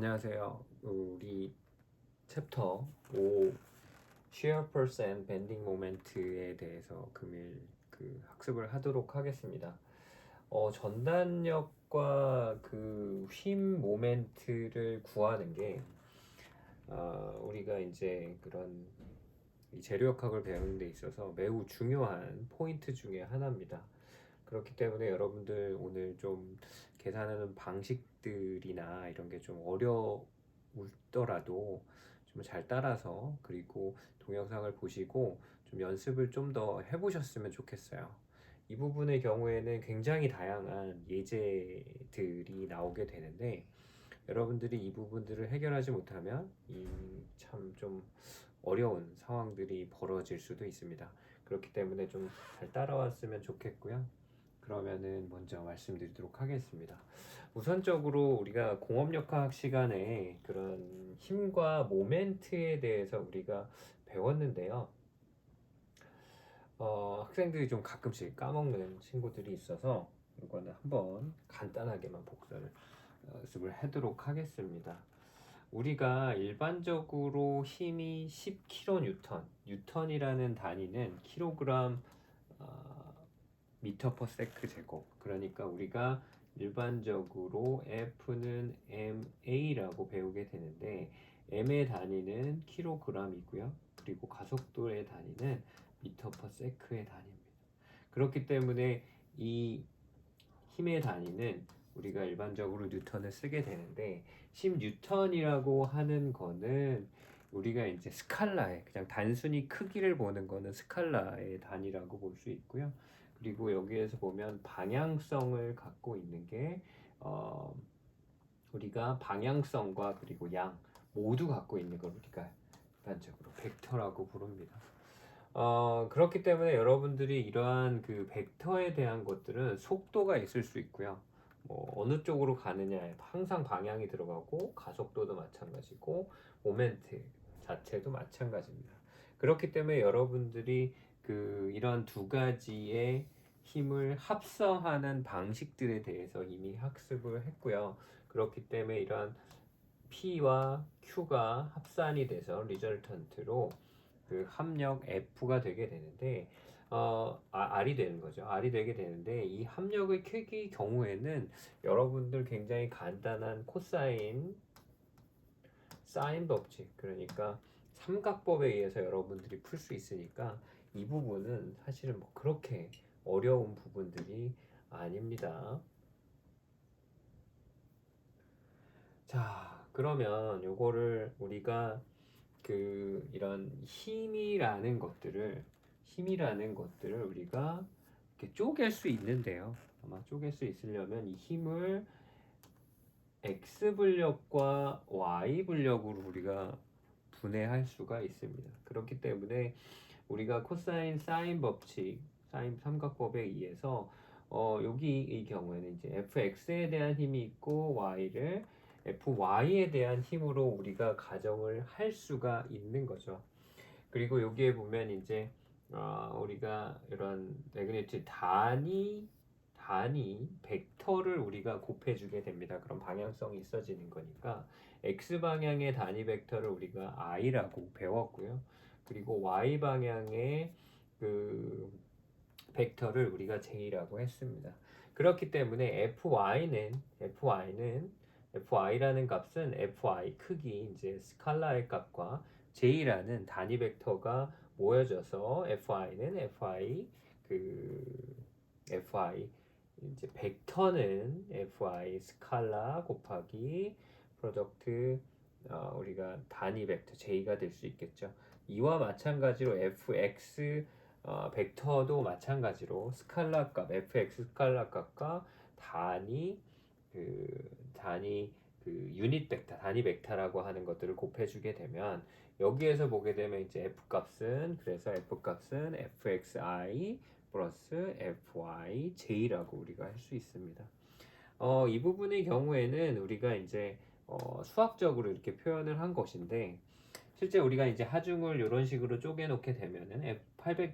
안녕하세요. 우리 챕터 5 Shear Percent Bending Moment에 대해서 금일 학습을 하도록 하겠습니다. 전단력과 그 휨 모멘트를 구하는 게 우리가 이제 그런 이 재료역학을 배우는 데 있어서 매우 중요한 포인트 중에 하나입니다. 그렇기 때문에 여러분들 오늘 좀 계산하는 방식들이나 이런 게 좀 어려울더라도 좀 잘 따라서, 그리고 동영상을 보시고 좀 연습을 좀 더 해보셨으면 좋겠어요. 이 부분의 경우에는 굉장히 다양한 예제들이 나오게 되는데, 여러분들이 이 부분들을 해결하지 못하면 이 참 좀 어려운 상황들이 벌어질 수도 있습니다. 그렇기 때문에 좀 잘 따라왔으면 좋겠고요. 그러면은 먼저 말씀드리도록 하겠습니다. 우선적으로 우리가 공업역학 시간에 그런 힘과 모멘트에 대해서 우리가 배웠는데요. 학생들이 좀 가끔씩 까먹는 친구들이 있어서 이거는 한번 간단하게만 복사를 연습을 하도록 하겠습니다. 우리가 일반적으로 힘이 10kN, 뉴턴이라는 단위는 킬로그램 미터 퍼 세크 제곱, 그러니까 우리가 일반적으로 F는 MA라고 배우게 되는데, M의 단위는 킬로그램이고요. 그리고 가속도의 단위는 미터 퍼 세크의 단위입니다. 그렇기 때문에 이 힘의 단위는 우리가 일반적으로 뉴턴을 쓰게 되는데, 10뉴턴이라고 하는 거는 우리가 이제 스칼라의, 그냥 단순히 크기를 보는 거는 스칼라의 단위라고 볼 수 있고요. 그리고 여기에서 보면 방향성을 갖고 있는 게 우리가 방향성과 그리고 양 모두 갖고 있는 걸 우리가 일반적으로 벡터라고 부릅니다. 그렇기 때문에 여러분들이 이러한 그 벡터에 대한 것들은 속도가 있을 수 있고요. 뭐 어느 쪽으로 가느냐에 항상 방향이 들어가고, 가속도도 마찬가지고, 모멘트 자체도 마찬가지입니다. 그렇기 때문에 여러분들이 이런 두 가지의 힘을 합성하는 방식들에 대해서 이미 학습을 했고요. 그렇기 때문에 이러한 P와 Q가 합산이 돼서 리절턴트로 그 합력 F가 되게 되는데, R이 되는 거죠. R이 되게 되는데, 이 합력의 크기 경우에는 여러분들 굉장히 간단한 코사인, 사인 법칙, 그러니까 삼각법에 의해서 여러분들이 풀 수 있으니까 이 부분은 사실은 뭐 그렇게 어려운 부분들이 아닙니다. 자, 그러면 요거를 우리가 이런 힘이라는 것들을 우리가 이렇게 쪼갤 수 있는데요. 아마 쪼갤 수 있으려면 이 힘을 x 분력과 y 분력으로 우리가 분해할 수가 있습니다. 그렇기 때문에 우리가 코사인 사인 법칙, 사인 삼각법에 의해서 여기 이 경우에는 이제 fx에 대한 힘이 있고 y를 fy에 대한 힘으로 우리가 가정을 할 수가 있는 거죠. 그리고 여기에 보면 이제 우리가 이런 매그니튜드 단위 벡터를 우리가 곱해주게 됩니다. 그럼 방향성이 있어지는 거니까 x 방향의 단위 벡터를 우리가 i라고 배웠고요. 그리고 y 방향의 그 벡터를 우리가 j라고 했습니다. 그렇기 때문에 fy라는 값은 fy 크기, 이제 스칼라의 값과 j라는 단위 벡터가 모여져서 fy는 fy 이제 벡터는 fy 스칼라 곱하기 프로덕트 우리가 단위 벡터 j가 될 수 있겠죠. 이와 마찬가지로 fx 벡터도 마찬가지로 스칼라 값, fx 스칼라 값과 단위 유닛 벡터, 단위 벡터라고 하는 것들을 곱해주게 되면, 여기에서 보게 되면 이제 그래서 f 값은 fxi 플러스 fyj라고 우리가 할 수 있습니다. 이 부분의 경우에는 우리가 이제 수학적으로 이렇게 표현을 한 것인데, 실제 우리가 이제 하중을 이런 식으로 쪼개 놓게 되면은 800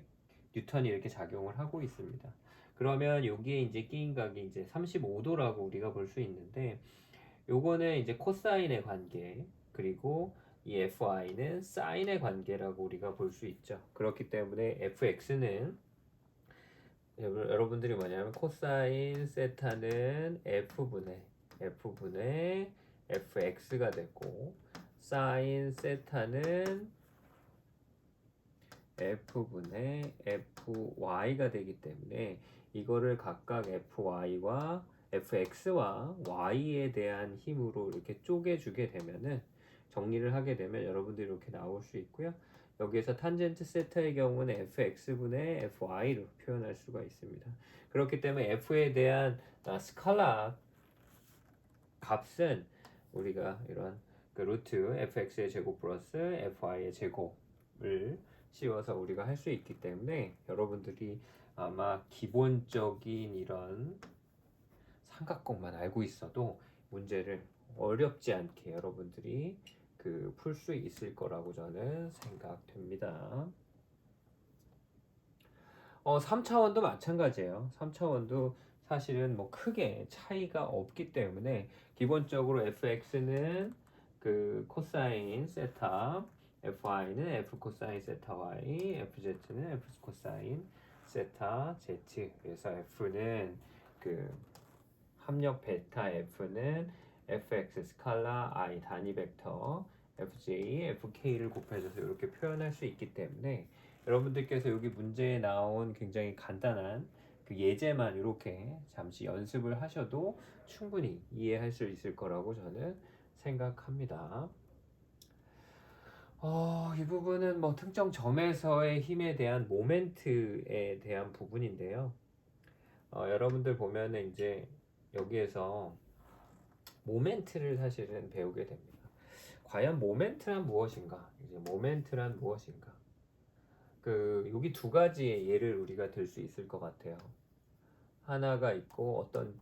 뉴턴이 이렇게 작용을 하고 있습니다. 그러면 여기에 이제 끼인 각이 이제 35도라고 우리가 볼 수 있는데, 요거는 이제 코사인의 관계, 그리고 이 fy는 사인의 관계라고 우리가 볼 수 있죠. 그렇기 때문에 fx는 여러분들이 뭐냐면 코사인 세타는 f분의 fx가 되고, 사인 세타는 f분의 fy가 되기 때문에 이거를 각각 fy와 fx와 y에 대한 힘으로 이렇게 쪼개주게 되면은, 정리를 하게 되면 여러분들이 이렇게 나올 수 있고요. 여기에서 탄젠트 세타의 경우는 fx분의 fy로 표현할 수가 있습니다. 그렇기 때문에 f에 대한 스칼라 값은 우리가 이런 그 루트 fx의 제곱 플러스 fy의 제곱을 씌워서 우리가 할 수 있기 때문에, 여러분들이 아마 기본적인 이런 삼각형만 알고 있어도 문제를 어렵지 않게 여러분들이 풀 수 있을 거라고 저는 생각됩니다. 3차원도 마찬가지예요. 3차원도 사실은 뭐 크게 차이가 없기 때문에, 기본적으로 fx는 그 코사인 세타, fy는 f 코사인 세타 y, fz는 f 코사인 세타 z. 그래서 f는 그 합력 베타 f는 fx 스칼라 i 단위 벡터 fj, fk를 곱해줘서 이렇게 표현할 수 있기 때문에, 여러분들께서 여기 문제에 나온 굉장히 간단한 그 예제만 이렇게 잠시 연습을 하셔도 충분히 이해할 수 있을 거라고 저는 생각합니다. 이 부분은 뭐 특정 점에서의 힘에 대한 모멘트에 대한 부분인데요. 여러분들 보면은 이제 여기에서 모멘트를 사실은 배우게 됩니다. 과연 모멘트란 무엇인가? 이제 모멘트란 무엇인가? 여기 두 가지의 예를 우리가 들 수 있을 것 같아요. 하나가 있고 어떤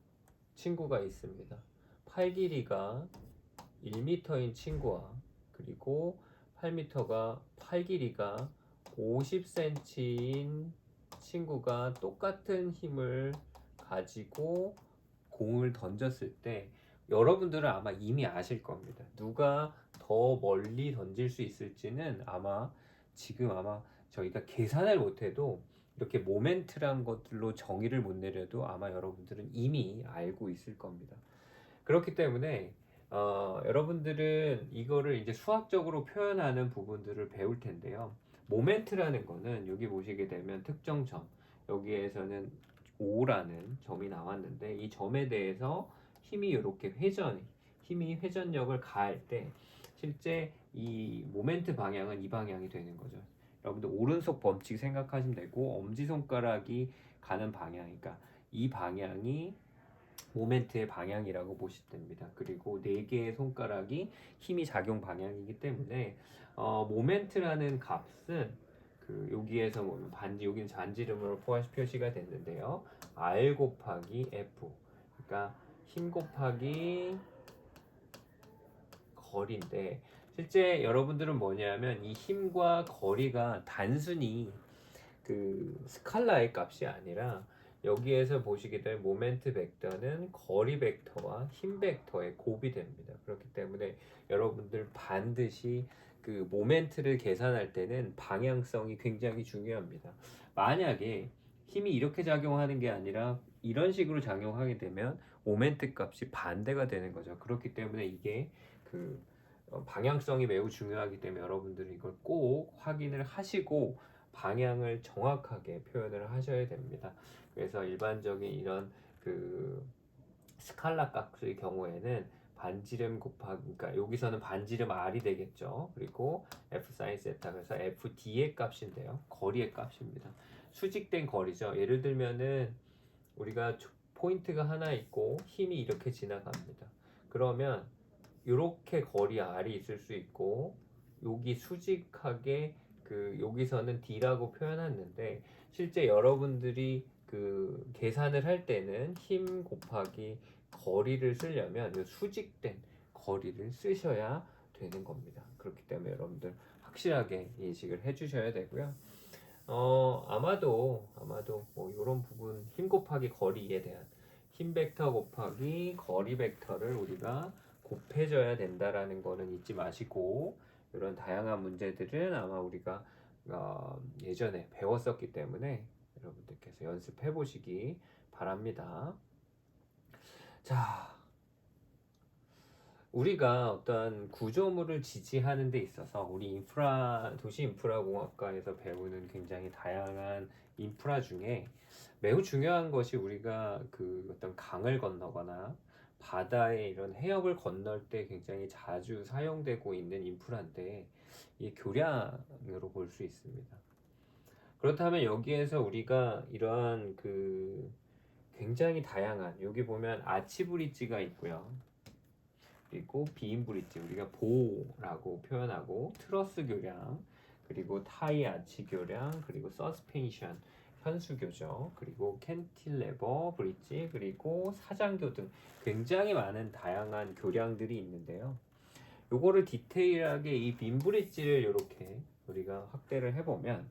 친구가 있습니다. 팔 길이가 1m인 친구와, 그리고 8m가 팔 길이가 50cm인 친구가 똑같은 힘을 가지고 공을 던졌을 때, 여러분들은 아마 이미 아실 겁니다. 누가 더 멀리 던질 수 있을지는 지금 저희가 계산을 못해도, 이렇게 모멘트란 것들로 정의를 못 내려도 아마 여러분들은 이미 알고 있을 겁니다. 그렇기 때문에 여러분들은 이거를 이제 수학적으로 표현하는 부분들을 배울 텐데요. 모멘트라는 거는 여기 보시게 되면 특정 점, 여기에서는 O라는 점이 나왔는데, 이 점에 대해서 힘이 회전력을 가할 때 실제 이 모멘트 방향은 이 방향이 되는 거죠. 여러분들 오른손 범칙 생각하시면 되고, 엄지손가락이 가는 방향, 그러니까 이 방향이 모멘트의 방향이라고 보시면 됩니다. 그리고 4개의 손가락이 힘이 작용 방향이기 때문에 모멘트라는 값은 여기에서 보면 여기는 잔지름으로 표시가 됐는데요. R 곱하기 F, 그러니까 힘 곱하기 거리인데, 실제 여러분들은 뭐냐면 이 힘과 거리가 단순히 스칼라의 값이 아니라, 여기에서 보시게 될 모멘트 벡터는 거리 벡터와 힘 벡터의 곱이 됩니다. 그렇기 때문에 여러분들 반드시 모멘트를 계산할 때는 방향성이 굉장히 중요합니다. 만약에 힘이 이렇게 작용하는 게 아니라 이런 식으로 작용하게 되면 모멘트 값이 반대가 되는 거죠. 그렇기 때문에 이게 방향성이 매우 중요하기 때문에 여러분들은 이걸 꼭 확인을 하시고 방향을 정확하게 표현을 하셔야 됩니다. 그래서 일반적인 이런 스칼라 값의 경우에는 반지름 곱하기, 그러니까 여기서는 반지름 R이 되겠죠. 그리고 F 사인 세타, 그래서 FD의 값인데요. 거리의 값입니다. 수직된 거리죠. 예를 들면은 우리가 포인트가 하나 있고 힘이 이렇게 지나갑니다. 그러면 이렇게 거리 R이 있을 수 있고, 여기 수직하게 여기서는 D라고 표현했는데, 실제 여러분들이 계산을 할 때는 힘 곱하기 거리를 쓰려면 이 수직된 거리를 쓰셔야 되는 겁니다. 그렇기 때문에 여러분들 확실하게 인식을 해주셔야 되고요. 아마도 뭐 이런 부분, 힘 곱하기 거리에 대한 힘 벡터 곱하기 거리 벡터를 우리가 곱해져야 된다라는 거는 잊지 마시고, 이런 다양한 문제들은 아마 우리가 예전에 배웠었기 때문에 여러분들께서 연습해 보시기 바랍니다. 자, 우리가 어떤 구조물을 지지하는 데 있어서 우리 도시 인프라 공학과에서 배우는 굉장히 다양한 인프라 중에 매우 중요한 것이 우리가 그 어떤 강을 건너거나 바다의 이런 해역을 건널 때 굉장히 자주 사용되고 있는 인프라인데, 이 교량으로 볼 수 있습니다. 그렇다면 여기에서 우리가 이러한 그 굉장히 다양한, 여기 보면 아치 브릿지가 있고요. 그리고 비임 브릿지, 우리가 보라고 표현하고, 트러스 교량, 그리고 타이 아치 교량, 그리고 서스펜션 현수교죠. 그리고 캔틸레버 브릿지, 그리고 사장교 등 굉장히 많은 다양한 교량들이 있는데요. 요거를 디테일하게 이 빔 브릿지를 이렇게 우리가 확대를 해보면,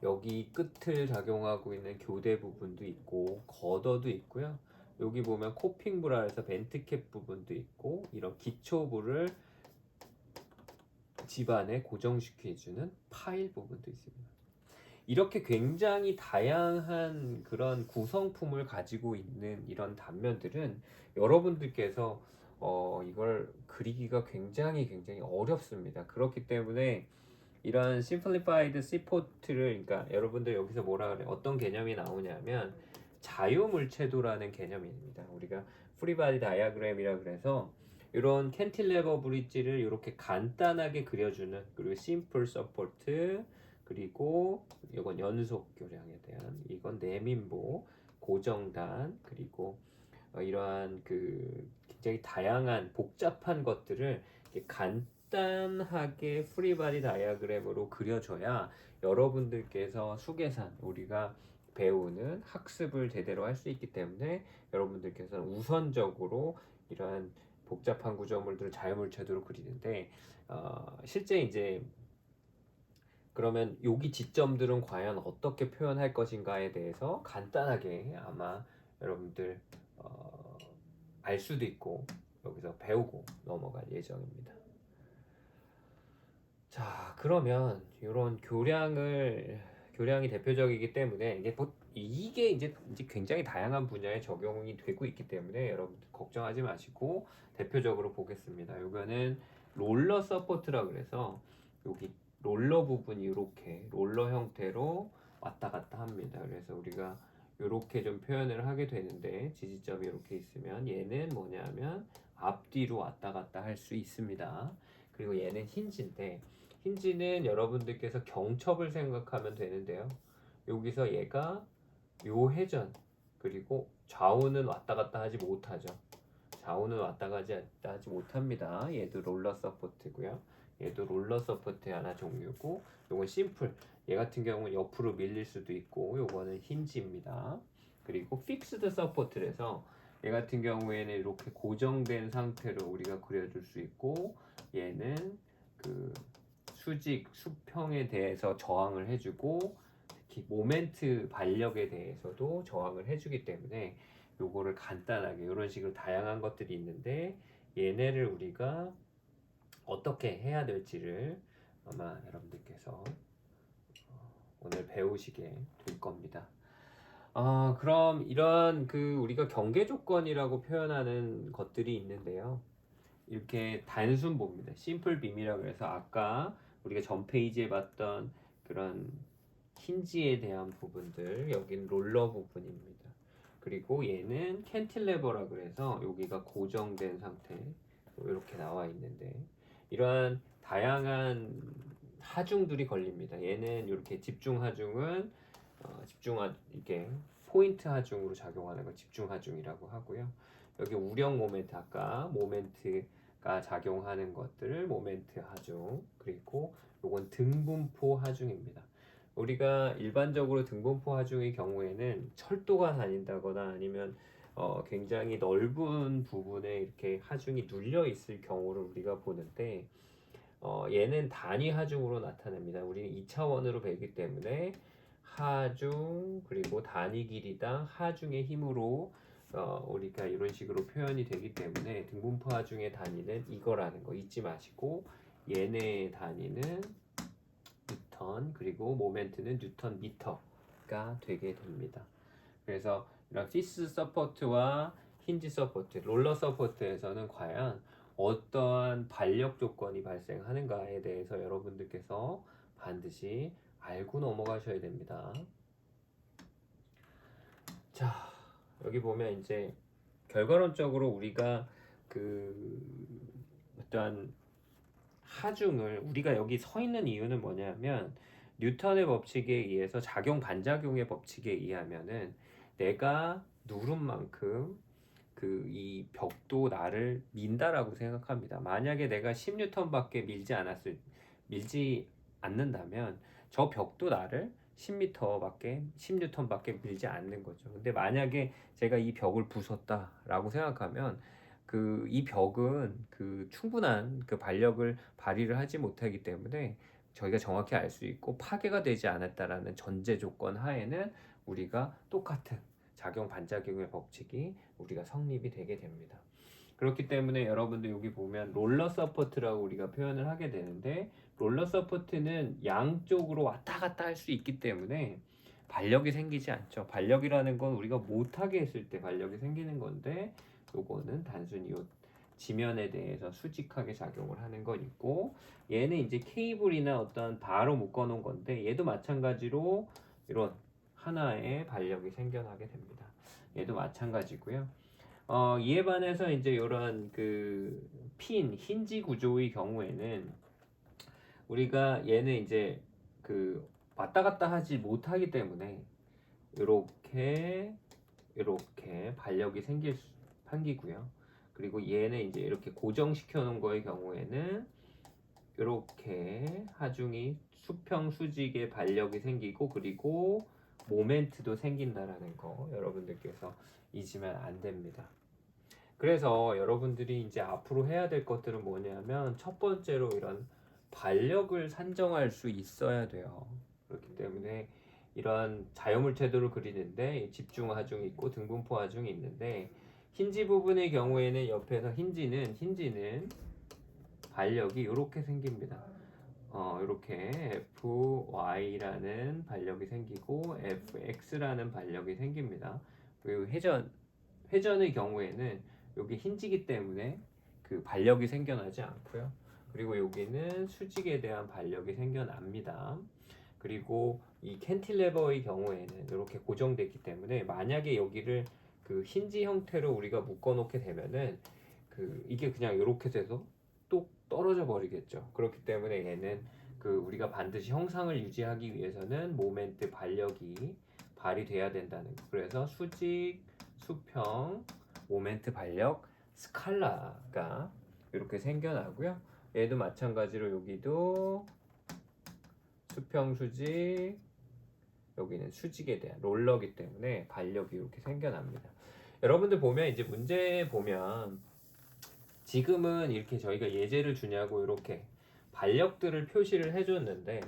여기 끝을 작용하고 있는 교대 부분도 있고 거더도 있고요. 여기 보면 코핑브라에서 벤트캡 부분도 있고, 이런 기초부를 집안에 고정시켜주는 파일 부분도 있습니다. 이렇게 굉장히 다양한 그런 구성품을 가지고 있는 이런 단면들은 여러분들께서 이걸 그리기가 굉장히 어렵습니다. 그렇기 때문에 이런 Simplified C포트를, 그러니까 여러분들 여기서 뭐라 그래, 어떤 개념이 나오냐면 자유물체도라는 개념입니다. 우리가 프리바디 다이아그램이라 그래서 이런 캔틸레버 브릿지를 이렇게 간단하게 그려주는, 그리고 심플 서포트, 그리고 이건 연속 교량에 대한, 이건 내민보, 고정단, 그리고 이러한 그 굉장히 다양한 복잡한 것들을 이렇게 간단하게 프리바디 다이아그램으로 그려줘야 여러분들께서 수계산, 우리가 배우는 학습을 제대로 할 수 있기 때문에 여러분들께서는 우선적으로 이러한 복잡한 구조물들을 자유물체도로 그리는데, 실제 이제 그러면 여기 지점들은 과연 어떻게 표현할 것인가에 대해서 간단하게 아마 여러분들 알 수도 있고 여기서 배우고 넘어갈 예정입니다. 자, 그러면 이런 교량이 대표적이기 때문에 이게 이제 굉장히 다양한 분야에 적용이 되고 있기 때문에 여러분들 걱정하지 마시고 대표적으로 보겠습니다. 이거는 롤러 서포트라 그래서 여기 롤러 부분이 이렇게 롤러 형태로 왔다 갔다 합니다. 그래서 우리가 이렇게 좀 표현을 하게 되는데, 지지점이 이렇게 있으면 얘는 뭐냐면 앞뒤로 왔다 갔다 할 수 있습니다. 그리고 얘는 힌지인데, 힌지는 여러분들께서 경첩을 생각하면 되는데요. 여기서 얘가 요 회전, 그리고 좌우는 왔다 갔다 하지 못하죠. 좌우는 왔다 갔다 하지 못합니다. 얘도 롤러 서포트고요. 얘도 롤러 서포트의 하나 종류고, 요건 심플, 얘 같은 경우는 옆으로 밀릴 수도 있고, 요거는 힌지입니다. 그리고 픽스드 서포트라서 얘 같은 경우에는 이렇게 고정된 상태로 우리가 그려줄 수 있고, 얘는 그 수평에 대해서 저항을 해주고, 특히 모멘트 반력에 대해서도 저항을 해주기 때문에 요거를 간단하게 이런 식으로 다양한 것들이 있는데, 얘네를 우리가 어떻게 해야 될지를 아마 여러분들께서 오늘 배우시게 될 겁니다. 그럼 이런 그 우리가 경계 조건이라고 표현하는 것들이 있는데요. 이렇게 단순 봅니다. 심플 빔이라고 해서 아까 우리가 전 페이지에 봤던 그런 힌지에 대한 부분들, 여기는 롤러 부분입니다. 그리고 얘는 캔틸레버라 그래서 여기가 고정된 상태, 이렇게 나와 있는데, 이러한 다양한 하중들이 걸립니다. 얘는 이렇게 집중 하중은 이렇게 포인트 하중으로 작용하는 걸 집중 하중이라고 하고요. 여기 우력 모멘트, 아까 모멘트가 작용하는 것들을 모멘트 하중, 그리고 요건 등분포 하중입니다. 우리가 일반적으로 등분포 하중의 경우에는 철도가 다닌다거나 아니면 굉장히 넓은 부분에 이렇게 하중이 눌려 있을 경우를 우리가 보는데, 얘는 단위 하중으로 나타납니다. 우리는 2차원으로 배기 때문에 하중, 그리고 단위 길이당 하중의 힘으로 우리가 이런 식으로 표현이 되기 때문에 등분포 하중의 단위는 이거라는 거 잊지 마시고 얘네의 단위는 뉴턴 그리고 모멘트는 뉴턴 미터가 되게 됩니다. 그래서 이런 피스 서포트와 힌지 서포트, 롤러 서포트에서는 과연 어떠한 반력 조건이 발생하는가에 대해서 여러분들께서 반드시 알고 넘어가셔야 됩니다. 자, 여기 보면 이제 결과론적으로 우리가 그 어떠한 하중을 우리가 여기 서 있는 이유는 뭐냐면 뉴턴의 법칙에 의해서 작용 반작용의 법칙에 의하면은 내가 누른 만큼 그 이 벽도 나를 민다라고 생각합니다. 만약에 내가 10N밖에 밀지 않는다면 저 벽도 나를 10N밖에 밀지 않는 거죠. 근데 만약에 제가 이 벽을 부쉈다라고 생각하면 그 이 벽은 그 충분한 그 반력을 발휘를 하지 못하기 때문에 저희가 정확히 알 수 있고 파괴가 되지 않았다라는 전제 조건 하에는 우리가 똑같은 작용 반작용의 법칙이 우리가 성립이 되게 됩니다. 그렇기 때문에 여러분들 여기 보면 롤러 서포트라고 우리가 표현을 하게 되는데 롤러 서포트는 양쪽으로 왔다 갔다 할 수 있기 때문에 반력이 생기지 않죠. 반력이라는 건 우리가 못하게 했을 때 반력이 생기는 건데 요거는 단순히 요 지면에 대해서 수직하게 작용을 하는 건 있고 얘는 이제 케이블이나 어떤 바로 묶어 놓은 건데 얘도 마찬가지로 이런 하나의 반력이 생겨나게 됩니다. 얘도 마찬가지고요. 이에 반해서 이제 이런 그 힌지 구조의 경우에는 우리가 얘는 이제 그 왔다 갔다 하지 못하기 때문에 이렇게 반력이 생기고요. 그리고 얘는 이제 이렇게 고정시켜 놓은 거의 경우에는 이렇게 하중이 수평 수직의 반력이 생기고 그리고 모멘트도 생긴다라는 거 여러분들께서 잊으면 안 됩니다. 그래서 여러분들이 이제 앞으로 해야 될 것들은 뭐냐면 첫 번째로 이런 반력을 산정할 수 있어야 돼요. 그렇기 때문에 이런 자유물 태도를 그리는데 집중 하중이 있고 등분포 하중이 있는데 힌지 부분의 경우에는 옆에서 힌지는 반력이 이렇게 생깁니다. 이렇게 FY라는 반력이 생기고 FX라는 반력이 생깁니다. 그리고 회전의 경우에는 여기 힌지기 때문에 그 반력이 생겨나지 않고요. 그리고 여기는 수직에 대한 반력이 생겨납니다. 그리고 이 캔틸레버의 경우에는 이렇게 고정됐기 때문에 만약에 여기를 그 힌지 형태로 우리가 묶어 놓게 되면은 그 이게 그냥 이렇게 돼서 또 떨어져 버리겠죠. 그렇기 때문에 얘는 그 우리가 반드시 형상을 유지하기 위해서는 모멘트 반력이 발휘돼야 된다는 거. 그래서 수직, 수평, 모멘트 반력, 스칼라가 이렇게 생겨나고요. 얘도 마찬가지로 여기도 수평 수직, 여기는 수직에 대한 롤러기 때문에 반력이 이렇게 생겨납니다. 여러분들 보면 이제 문제 보면 지금은 이렇게 저희가 예제를 주냐고 이렇게 반력들을 표시를 해줬는데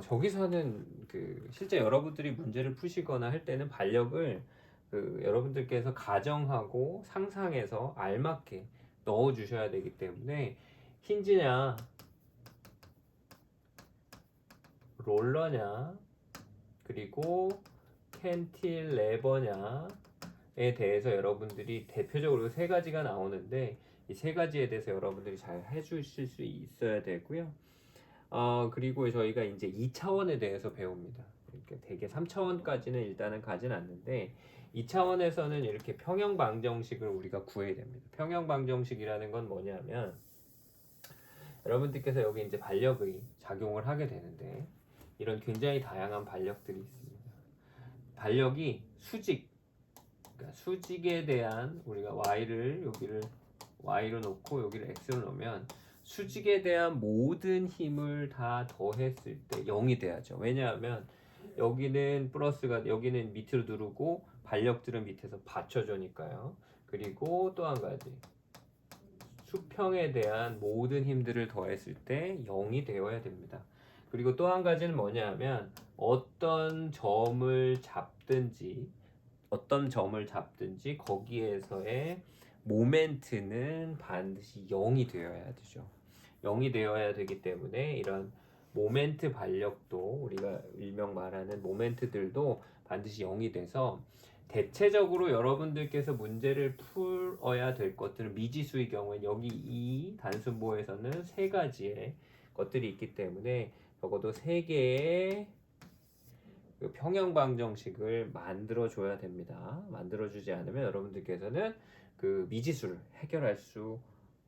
저기서는 그 실제 여러분들이 문제를 푸시거나 할 때는 반력을 그 여러분들께서 가정하고 상상해서 알맞게 넣어 주셔야 되기 때문에 힌지냐 롤러냐 그리고 캔틸레버냐에 대해서 여러분들이 대표적으로 세 가지가 나오는데 이 세 가지에 대해서 여러분들이 잘 해주실 수 있어야 되고요. 그리고 저희가 이제 2차원에 대해서 배웁니다. 그러니까 대개 3차원까지는 일단은 가진 않는데 2차원에서는 이렇게 평형 방정식을 우리가 구해야 됩니다. 평형 방정식이라는 건 뭐냐면 여러분들께서 여기 이제 반력의 작용을 하게 되는데 이런 굉장히 다양한 반력들이 있습니다. 반력이 그러니까 수직에 대한 우리가 여기를 y로 놓고 여기를 x로 놓으면 수직에 대한 모든 힘을 다 더했을 때 0이 돼야죠. 왜냐하면 여기는 플러스가 여기는 밑으로 누르고 반력들은 밑에서 받쳐주니까요. 그리고 또 한 가지 수평에 대한 모든 힘들을 더했을 때 0이 되어야 됩니다. 그리고 또 한 가지는 뭐냐 하면 어떤 점을 잡든지 거기에서의 모멘트는 반드시 0이 되어야 되죠. 0이 되어야 되기 때문에 이런 모멘트 반력도 우리가 일명 말하는 모멘트들도 반드시 0이 돼서 대체적으로 여러분들께서 문제를 풀어야 될 것들은 미지수의 경우에 여기 이 단순보에서는 세 가지의 것들이 있기 때문에 적어도 세 개의 그 평형 방정식을 만들어 줘야 됩니다. 만들어 주지 않으면 여러분들께서는 그 미지수를 해결할 수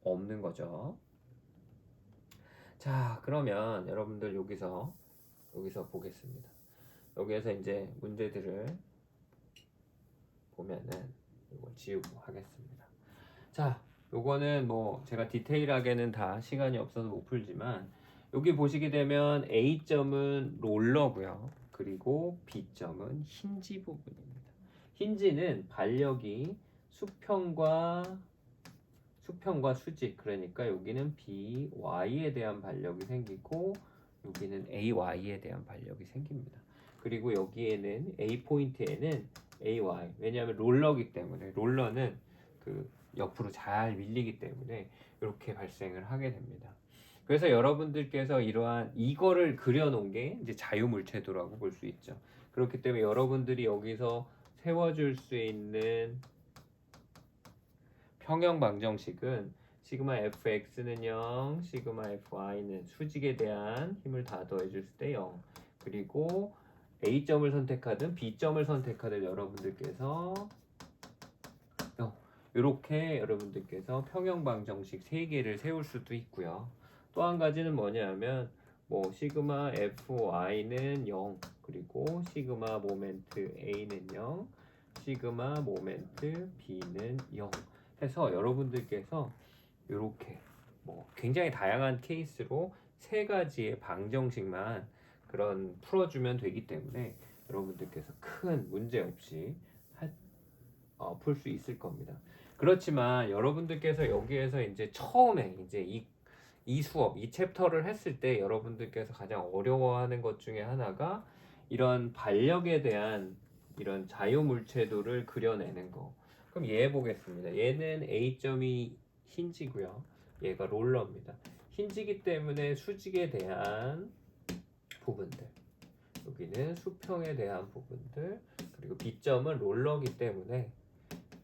없는 거죠. 자, 그러면 여러분들 여기서 보겠습니다. 여기에서 이제 문제들을 보면은 이걸 지우고 하겠습니다. 자, 요거는 뭐 제가 디테일하게는 다 시간이 없어서 못 풀지만 여기 보시게 되면 A점은 롤러고요. 그리고 B점은 힌지 부분입니다. 힌지는 반력이 수평과 수직, 그러니까 여기는 BY에 대한 반력이 생기고 여기는 AY에 대한 반력이 생깁니다. 그리고 여기에는 A 포인트에는 AY, 왜냐하면 롤러기 때문에 롤러는 그 옆으로 잘 밀리기 때문에 이렇게 발생을 하게 됩니다. 그래서 여러분들께서 이러한 이거를 그려놓은 게 이제 자유물체도라고 볼 수 있죠. 그렇기 때문에 여러분들이 여기서 세워줄 수 있는 평형 방정식은 시그마 fx는 0, 시그마 fy는 수직에 대한 힘을 다 더해줄 때 0, 그리고 A점을 선택하든 B점을 선택하든 여러분들께서 이렇게 여러분들께서 평형 방정식 3개를 세울 수도 있고요. 또 한 가지는 뭐냐면 뭐 시그마 fy는 0, 그리고 시그마 모멘트 a는 0, 시그마 모멘트 b는 0 해서 여러분들께서 이렇게 뭐 굉장히 다양한 케이스로 3가지의 방정식만 그런 풀어주면 되기 때문에 여러분들께서 큰 문제 없이 풀 수 있을 겁니다. 그렇지만 여러분들께서 여기에서 이제 처음에 이제 이 수업, 이 챕터를 했을 때 여러분들께서 가장 어려워하는 것 중에 하나가 이런 반력에 대한 이런 자유물체도를 그려내는 거. 그럼 얘 보겠습니다. 얘는 A점이 힌지고요. 얘가 롤러입니다. 힌지기 때문에 수직에 대한 부분들, 여기는 수평에 대한 부분들, 그리고 B점은 롤러기 때문에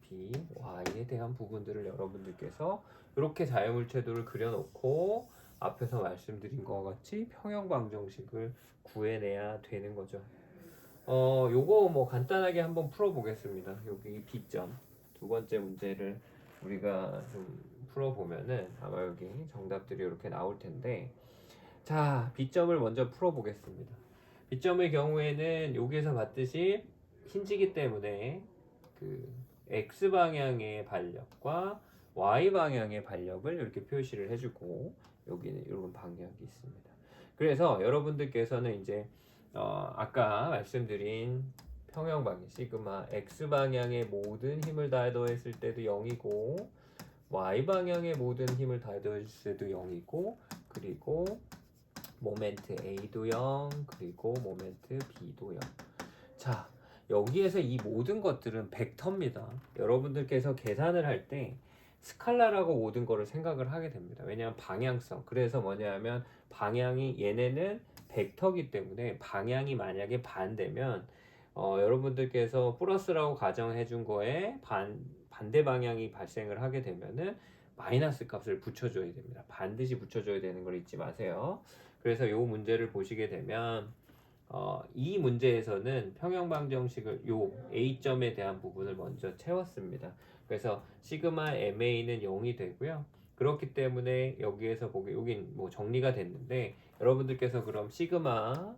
B, Y에 대한 부분들을 여러분들께서 이렇게 자유물체도를 그려놓고 앞에서 말씀드린 것과 같이 평형 방정식을 구해내야 되는 거죠. 요거 뭐 간단하게 한번 풀어보겠습니다. 여기 B점 두 번째 문제를 우리가 좀 풀어보면은 아마 여기 정답들이 이렇게 나올 텐데, 자, B점을 먼저 풀어보겠습니다. B점의 경우에는 여기에서 봤듯이 힌지기 때문에 그 X방향의 반력과 Y방향의 반력을 이렇게 표시를 해주고 여기는 이런 반격이 있습니다. 그래서 여러분들께서는 이제 아까 말씀드린 평형방향 시그마 X방향의 모든 힘을 다 더했을 때도 0이고 Y방향의 모든 힘을 다 더했을 때도 0이고 그리고 모멘트 A도 0, 그리고 모멘트 B도 0. 자, 여기에서 이 모든 것들은 벡터입니다. 여러분들께서 계산을 할 때 스칼라라고 모든 거를 생각을 하게 됩니다. 왜냐하면 방향성. 그래서 뭐냐면 방향이 얘네는 벡터기 때문에 방향이 만약에 반대면 여러분들께서 플러스라고 가정해 준 거에 반대 방향이 발생을 하게 되면은 마이너스 값을 붙여줘야 됩니다. 반드시 붙여줘야 되는 걸 잊지 마세요. 그래서 이 문제를 보시게 되면 이 문제에서는 평형방정식을 요 A점에 대한 부분을 먼저 채웠습니다. 그래서 시그마 MA는 0이 되고요. 그렇기 때문에 여기에서 여긴 뭐 정리가 됐는데 여러분들께서 그럼 시그마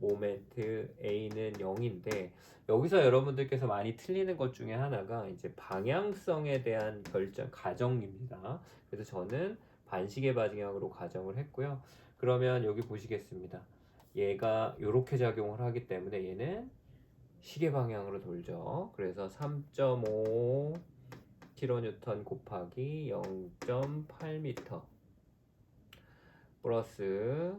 모멘트 A는 0인데 여기서 여러분들께서 많이 틀리는 것 중에 하나가 이제 방향성에 대한 가정입니다. 그래서 저는 반시계 방향으로 가정을 했고요. 그러면 여기 보시겠습니다. 얘가 이렇게 작용을 하기 때문에 얘는 시계 방향으로 돌죠. 그래서 3.5 kN 곱하기 0.8m 플러스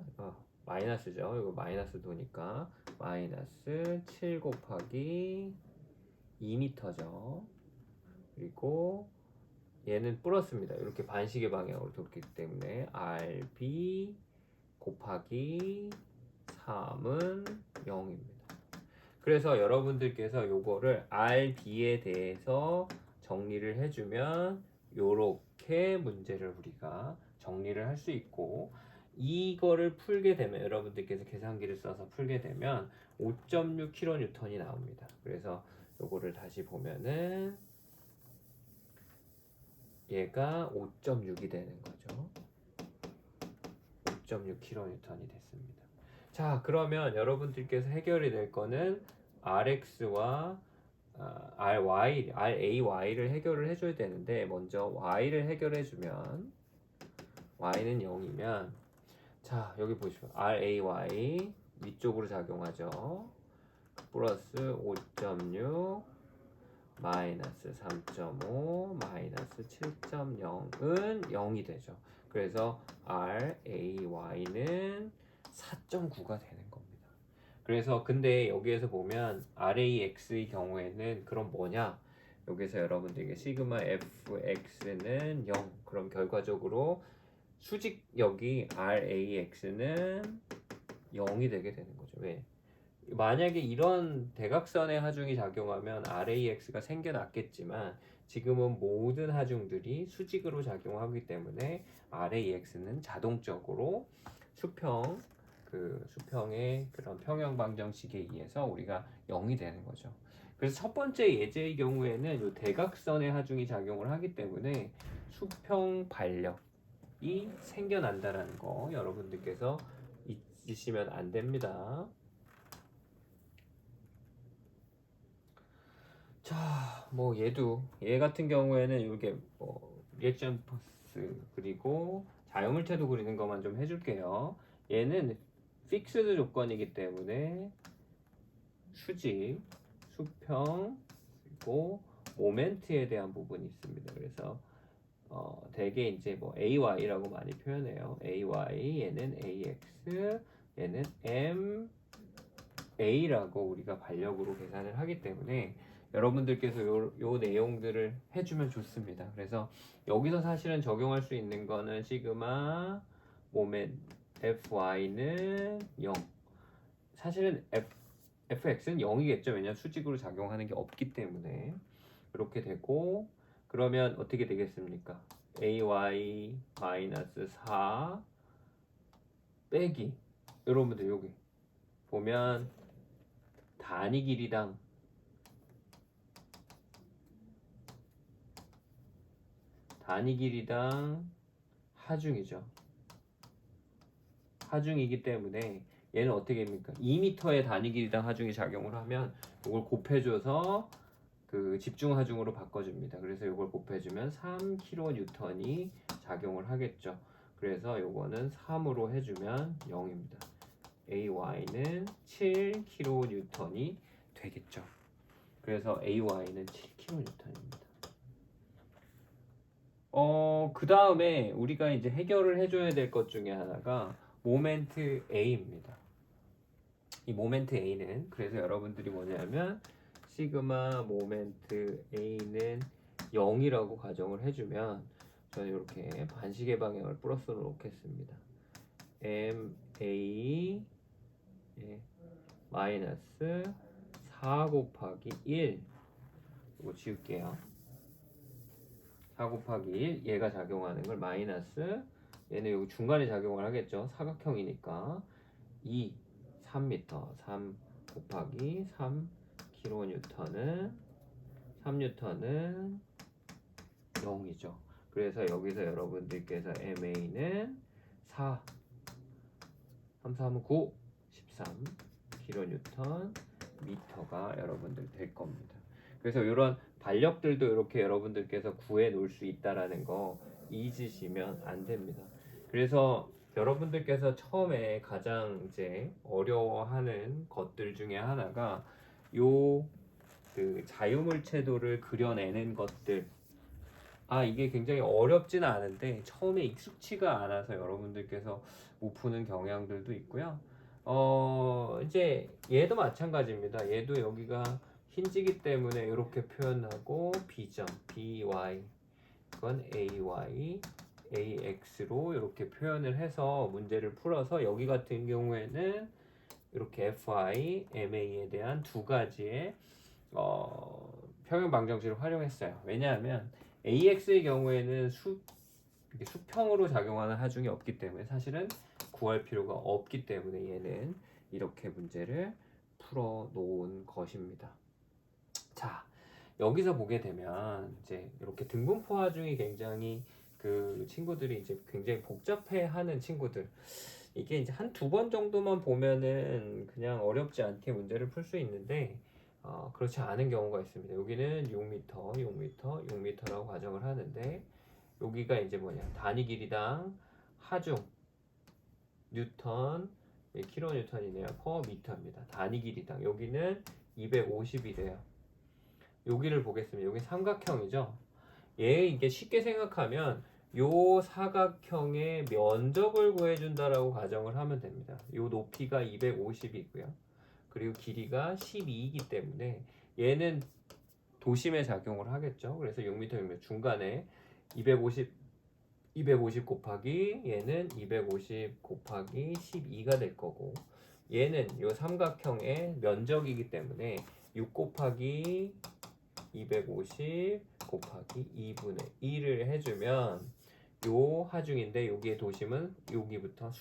마이너스죠. 이거 마이너스 도니까 마이너스 7 곱하기 2m죠. 그리고 얘는 플러스입니다. 이렇게 반시계 방향으로 돌기 때문에 RB 곱하기 3은 0입니다. 그래서 여러분들께서 요거를 RB에 대해서 정리를 해주면 요렇게 문제를 우리가 정리를 할 수 있고, 이거를 풀게 되면 여러분들께서 계산기를 써서 풀게 되면 5.6kN이 나옵니다. 그래서 요거를 다시 보면은 얘가 5.6이 되는 거죠. 5.6kN이 됐습니다. 자, 그러면 여러분들께서 해결이 될 거는 RX와 RAY를 해결을 해줘야 되는데, 먼저 Y를 해결해주면 Y는 0이면, 자, 여기 보시면 RAY 위쪽으로 작용하죠. 플러스 5.6 마이너스 3.5 마이너스 7.0은 0이 되죠. 그래서 RAY는 4.9가 되는 겁니다. 그래서 근데 여기에서 보면 RAX의 경우에는 그럼 뭐냐? 여기서 여러분들에게 시그마 fx는 0. 그럼 결과적으로 수직역이 RAX는 0이 되게 되는 거죠. 왜? 만약에 이런 대각선의 하중이 작용하면 RAX가 생겨났겠지만, 지금은 모든 하중들이 수직으로 작용하기 때문에 RAX는 자동적으로 수평의 그런 평형 방정식에 의해서 우리가 0이 되는 거죠. 그래서 첫 번째 예제의 경우에는 이 대각선의 하중이 작용을 하기 때문에 수평 반력이 생겨난다라는 거 여러분들께서 잊으시면 안 됩니다. 자, 뭐 얘 같은 경우에는 이게 뭐 리액션 포스 그리고 자유물체도 그리는 것만 좀 해줄게요. 얘는 픽스드 조건이기 때문에 수직, 수평 그리고 모멘트에 대한 부분이 있습니다. 그래서 대개 이제 뭐 AY라고 많이 표현해요. AY, 얘는 AX, 얘는 MA라고 우리가 반력으로 계산을 하기 때문에 여러분들께서 요 내용들을 해주면 좋습니다. 그래서 여기서 사실은 적용할 수 있는 거는 시그마 모멘 FY는 0. 사실은 FX는 0이겠죠. 왜냐면 수직으로 작용하는 게 없기 때문에. 이렇게 되고, 그러면 어떻게 되겠습니까? AY 마이너스 4 빼기, 여러분들 여기 보면 단위 길이당 하중이죠. 하중이기 때문에 얘는 어떻게 됩니까? 2m의 단위 길이당 하중이 작용을 하면 이걸 곱해줘서 그 집중 하중으로 바꿔줍니다. 그래서 이걸 곱해주면 3kN이 작용을 하겠죠. 그래서 이거는 3으로 해주면 0입니다. AY는 7kN이 되겠죠. 그래서 AY는 7kN입니다. 그 다음에 우리가 이제 해결을 해줘야 될 것 중에 하나가 모멘트 A입니다. 이 모멘트 A는 그래서 여러분들이 뭐냐면 시그마 모멘트 A는 0이라고 가정을 해주면 저는 이렇게 반시계 방향을 플러스로 놓겠습니다. MA 마이너스 4 곱하기 1 이거 지울게요. 4 곱하기 1 얘가 작용하는 걸 마이너스 얘는 여기 중간에 작용을 하겠죠. 사각형이니까 2 3m 3 곱하기 3kN은 3N은 0이죠. 그래서 여기서 여러분들께서 MA는 4 3, 3은 9 13kN 미터가 여러분들 될 겁니다. 그래서 이런 반력들도 이렇게 여러분들께서 구해 놓을 수 있다라는 거 잊으시면 안 됩니다. 그래서 여러분들께서 처음에 가장 이제 어려워하는 것들 중에 하나가 요 그 자유물체도를 그려내는 것들, 이게 굉장히 어렵지는 않은데 처음에 익숙치가 않아서 여러분들께서 못 푸는 경향들도 있고요. 이제 얘도 마찬가지입니다. 얘도 여기가 힌지기 때문에 이렇게 표현하고 B점, BY, 그건 AY, AX로 이렇게 표현을 해서 문제를 풀어서 여기 같은 경우에는 이렇게 FI, MA에 대한 두 가지의 평형 방정식을 활용했어요. 왜냐하면 AX의 경우에는 이렇게 수평으로 작용하는 하중이 없기 때문에 사실은 구할 필요가 없기 때문에 얘는 이렇게 문제를 풀어 놓은 것입니다. 자, 여기서 보게 되면 이제 이렇게 등분포 하중이 굉장히 그 친구들이 이제 굉장히 복잡해하는 친구들, 이게 이제 한 두 번 정도만 보면은 그냥 어렵지 않게 문제를 풀 수 있는데 그렇지 않은 경우가 있습니다. 여기는 6m, 6m, 6m라고 가정을 하는데 여기가 이제 뭐냐, 단위 길이당 하중 뉴턴, 킬로뉴턴이네요. 퍼 미터입니다. 단위 길이당 여기는 250이래요. 여기를 보겠습니다. 여기 삼각형이죠. 이게 쉽게 생각하면 요 사각형의 면적을 구해준다라고 가정을 하면 됩니다. 요 높이가 250이고요. 그리고 길이가 12이기 때문에 얘는 도심에 작용을 하겠죠. 그래서 6m, 6m 중간에 250 곱하기 얘는 250 곱하기 12가 될 거고, 얘는 요 삼각형의 면적이기 때문에 6 곱하기 250 곱하기 2분의 1을 해주면 요 하중인데 여기의 도심은 여기부터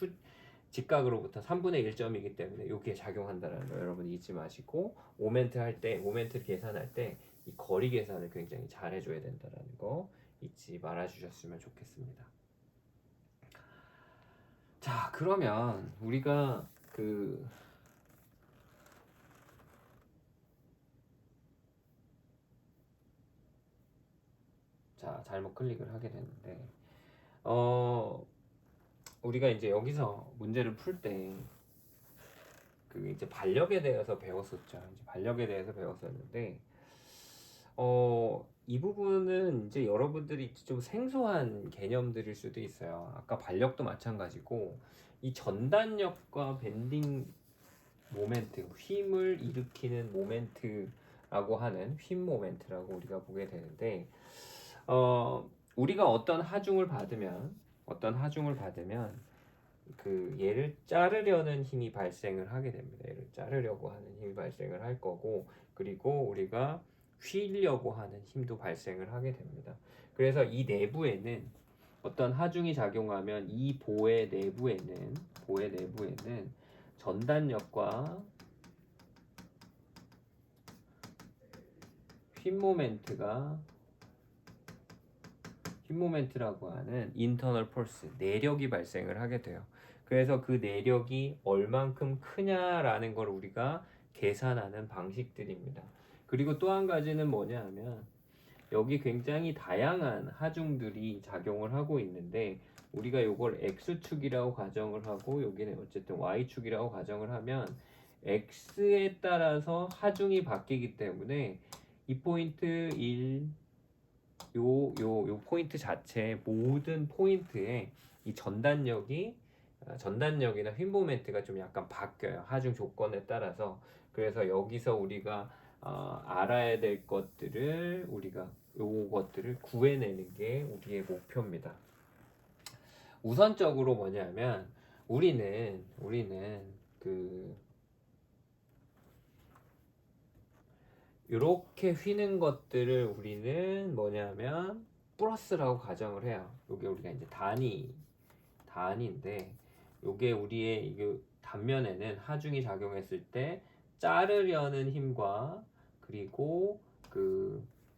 직각으로부터 3분의 1점이기 때문에 여기에 작용한다는 거 여러분 잊지 마시고, 모멘트 계산할 때 이 거리 계산을 굉장히 잘 해줘야 된다는 거 잊지 말아 주셨으면 좋겠습니다. 자, 그러면 우리가 잘못 클릭을 하게 됐는데 우리가 이제 여기서 문제를 풀 때 이제 반력에 대해서 배웠었죠. 이제 반력에 대해서 배웠었는데 이 부분은 이제 여러분들이 좀 생소한 개념들일 수도 있어요. 아까 반력도 마찬가지고 이 전단력과 밴딩 모멘트, 힘을 일으키는 모멘트라고 하는 휨 모멘트라고 우리가 보게 되는데 우리가 어떤 하중을 받으면 얘를 자르려는 힘이 발생을 하게 됩니다. 얘를 자르려고 하는 힘이 발생을 할 거고, 그리고 우리가 휘려고 하는 힘도 발생을 하게 됩니다. 그래서 이 내부에는 어떤 하중이 작용하면 이 보의 내부에는 전단력과 휨모멘트라고 하는 인터널 폴스, 내력이 발생을 하게 돼요. 그래서 그 내력이 얼만큼 크냐라는 걸 우리가 계산하는 방식들입니다. 그리고 또 한 가지는 뭐냐 하면 여기 굉장히 다양한 하중들이 작용을 하고 있는데 우리가 이걸 X축이라고 가정을 하고 여기는 어쨌든 Y축이라고 가정을 하면 X에 따라서 하중이 바뀌기 때문에 이 포인트 1, 요 포인트 자체 모든 포인트에 이 전단력이나 휨 모멘트가 좀 약간 바뀌어요. 하중 조건에 따라서. 그래서 여기서 우리가 알아야 될 것들을 요것들을 구해내는 게 우리의 목표입니다. 우선적으로 뭐냐면 우리는 이렇게 휘는 것들을 우리는 뭐냐면 플러스라고 가정을 해요. 요게 우리가 이제 단위인데 요게 우리의 이게 단면에는 하중이 작용했을 때 자르려는 힘과 그리고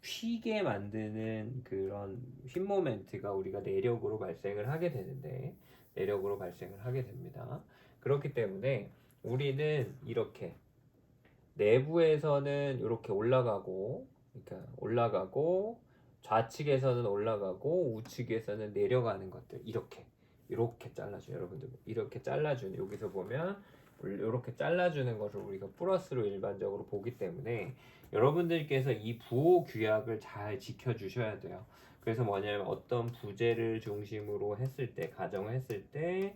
휘게 만드는 그런 휨 모멘트가 우리가 내력으로 발생을 하게 됩니다. 그렇기 때문에 우리는 이렇게 내부에서는 이렇게 올라가고 좌측에서는 올라가고 우측에서는 내려가는 것들 이렇게 잘라줘요. 여러분들 이렇게 잘라주는, 여기서 보면 이렇게 잘라주는 것을 우리가 플러스로 일반적으로 보기 때문에 여러분들께서 이 부호 규약을 잘 지켜주셔야 돼요. 그래서 뭐냐면 어떤 부재를 중심으로 했을 때, 가정을 했을 때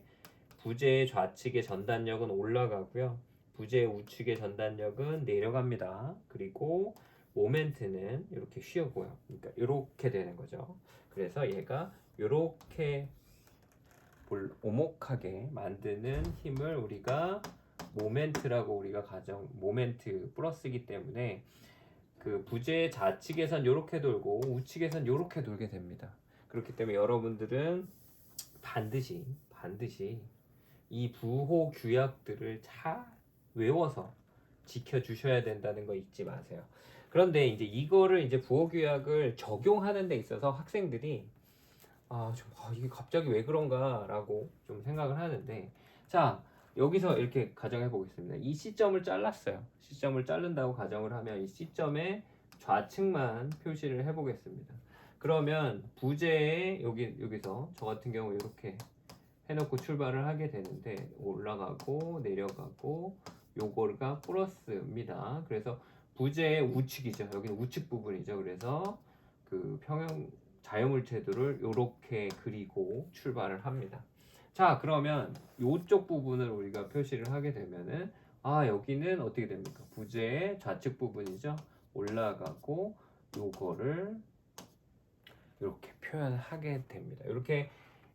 부재의 좌측의 전단력은 올라가고요. 부재의 우측의 전단력은 내려갑니다. 그리고 모멘트는 이렇게 쉬어고요. 그러니까 이렇게 되는 거죠. 그래서 얘가 이렇게 오목하게 만드는 힘을 우리가 모멘트라고 우리가 모멘트 플러스이기 때문에 그 부재 좌측에선 이렇게 돌고 우측에선 이렇게 돌게 됩니다. 그렇기 때문에 여러분들은 반드시 이 부호 규약들을 잘 외워서 지켜주셔야 된다는 거 잊지 마세요. 그런데 이제 이거를 이제 부호 규약을 적용하는 데 있어서 학생들이 이게 갑자기 왜 그런가라고 좀 생각을 하는데, 자, 여기서 이렇게 가정해 보겠습니다. 이 시점을 잘랐어요. 시점을 자른다고 가정을 하면 이 시점의 좌측만 표시를 해 보겠습니다. 그러면 부재에 여기서 저 같은 경우 이렇게 해놓고 출발을 하게 되는데 올라가고 내려가고 요거가 플러스입니다. 그래서 부재의 우측이죠. 여기는 우측 부분이죠. 그래서 그 자유물체도를 이렇게 그리고 출발을 합니다. 자, 그러면 이쪽 부분을 우리가 표시를 하게 되면은 여기는 어떻게 됩니까? 부재의 좌측 부분이죠. 올라가고 요거를 이렇게 표현하게 됩니다. 이렇게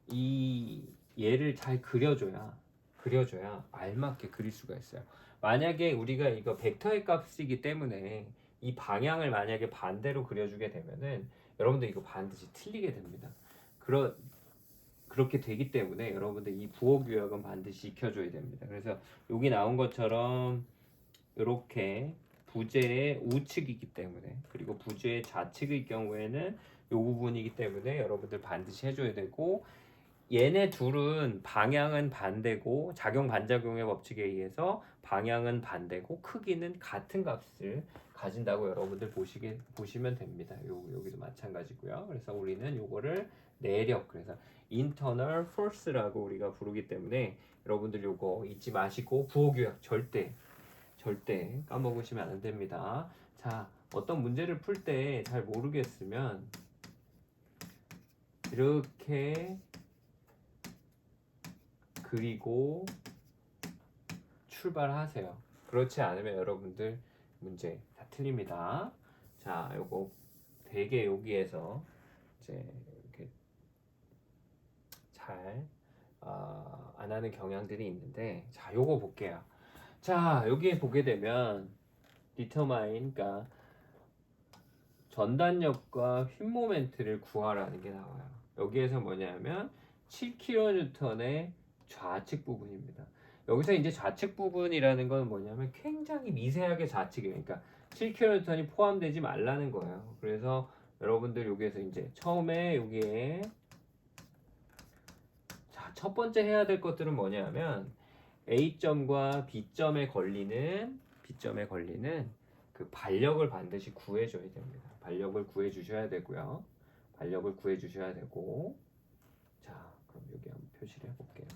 이 얘를 잘 그려줘야 알맞게 그릴 수가 있어요. 만약에 우리가 이거 벡터의 값이기 때문에 이 방향을 만약에 반대로 그려주게 되면은 여러분들 이거 반드시 틀리게 됩니다. 그렇게 되기 때문에 여러분들 이 부호 규약은 반드시 익혀줘야 됩니다. 그래서 여기 나온 것처럼 이렇게 부재의 우측이기 때문에, 그리고 부재의 좌측의 경우에는 이 부분이기 때문에 여러분들 반드시 해줘야 되고, 얘네 둘은 방향은 반대고 작용 반작용의 법칙에 의해서 방향은 반대고 크기는 같은 값을 가진다고 여러분들 보시면 됩니다. 여기도 마찬가지고요. 그래서 우리는 요거를 내력, 그래서 internal force라고 우리가 부르기 때문에 여러분들 요거 잊지 마시고 부호규약 절대 까먹으시면 안 됩니다. 자, 어떤 문제를 풀 때 잘 모르겠으면 이렇게 그리고 출발하세요. 그렇지 않으면 여러분들 문제 다 틀립니다. 자, 요거 되게 여기에서 이제 이렇게 잘 안 하는 경향들이 있는데, 자, 요거 볼게요. 자, 여기에 보게 되면 determine, 그러니까 전단력과 휜 모멘트를 구하라는 게 나와요. 여기에서 뭐냐면 7kN의 좌측 부분입니다. 여기서 이제 좌측 부분이라는 건 뭐냐면 굉장히 미세하게 좌측이에요. 그러니까 7kN이 포함되지 말라는 거예요. 그래서 여러분들 여기에서 이제 처음에 여기에 첫 번째 해야 될 것들은 뭐냐면 A점과 B점에 걸리는 그 반력을 반드시 구해줘야 됩니다. 반력을 구해주셔야 되고요. 반력을 구해주셔야 되고, 자, 그럼 여기 한번 표시를 해볼게요.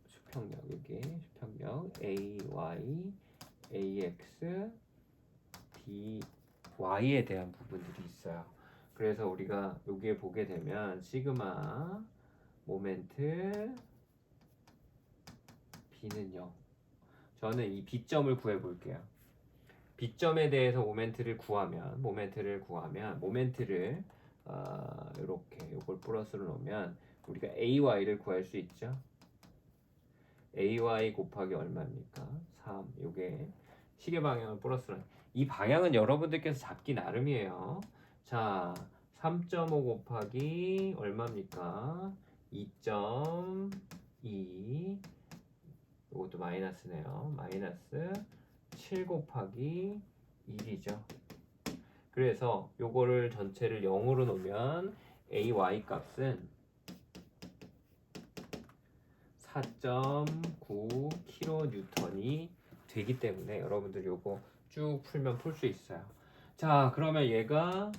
수평력 AY, AX, BY에 대한 부분들이 있어요. 그래서 우리가 여기에 보게 되면 시그마 모멘트 B는 0. 저는 이 B점을 구해 볼게요. B점에 대해서 모멘트를 구하면 이렇게 이걸 플러스로 놓으면 우리가 AY를 구할 수 있죠. AY 곱하기 얼마입니까? 3. 요게 시계 방향을 플러스로, 이 방향은 여러분들께서 잡기 나름이에요. 자, 3.5 곱하기 얼마입니까? 2.2. 이것도 마이너스네요. 마이너스 7 곱하기 1이죠. 그래서 요거를 전체를 0으로 놓으면 AY 값은 4.9 kN이 되기 때문에 여러분들 요거 쭉 풀면 풀 수 있어요. 자, 그러면 얘가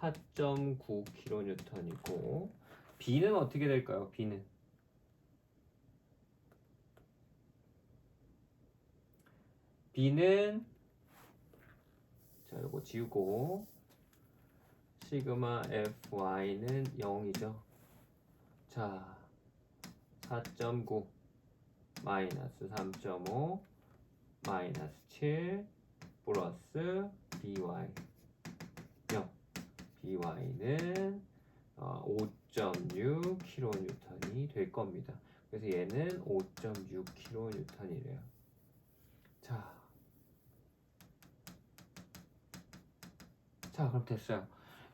4.9 kN이고 B는 어떻게 될까요? B는 자, 요거 지우고 시그마 fy는 0이죠. 자, 4.9 마이너스 3.5 마이너스 7 플러스 by 0. by는 5.6kN이 될 겁니다. 그래서 얘는 5.6kN이래요. 자, 그럼 됐어요.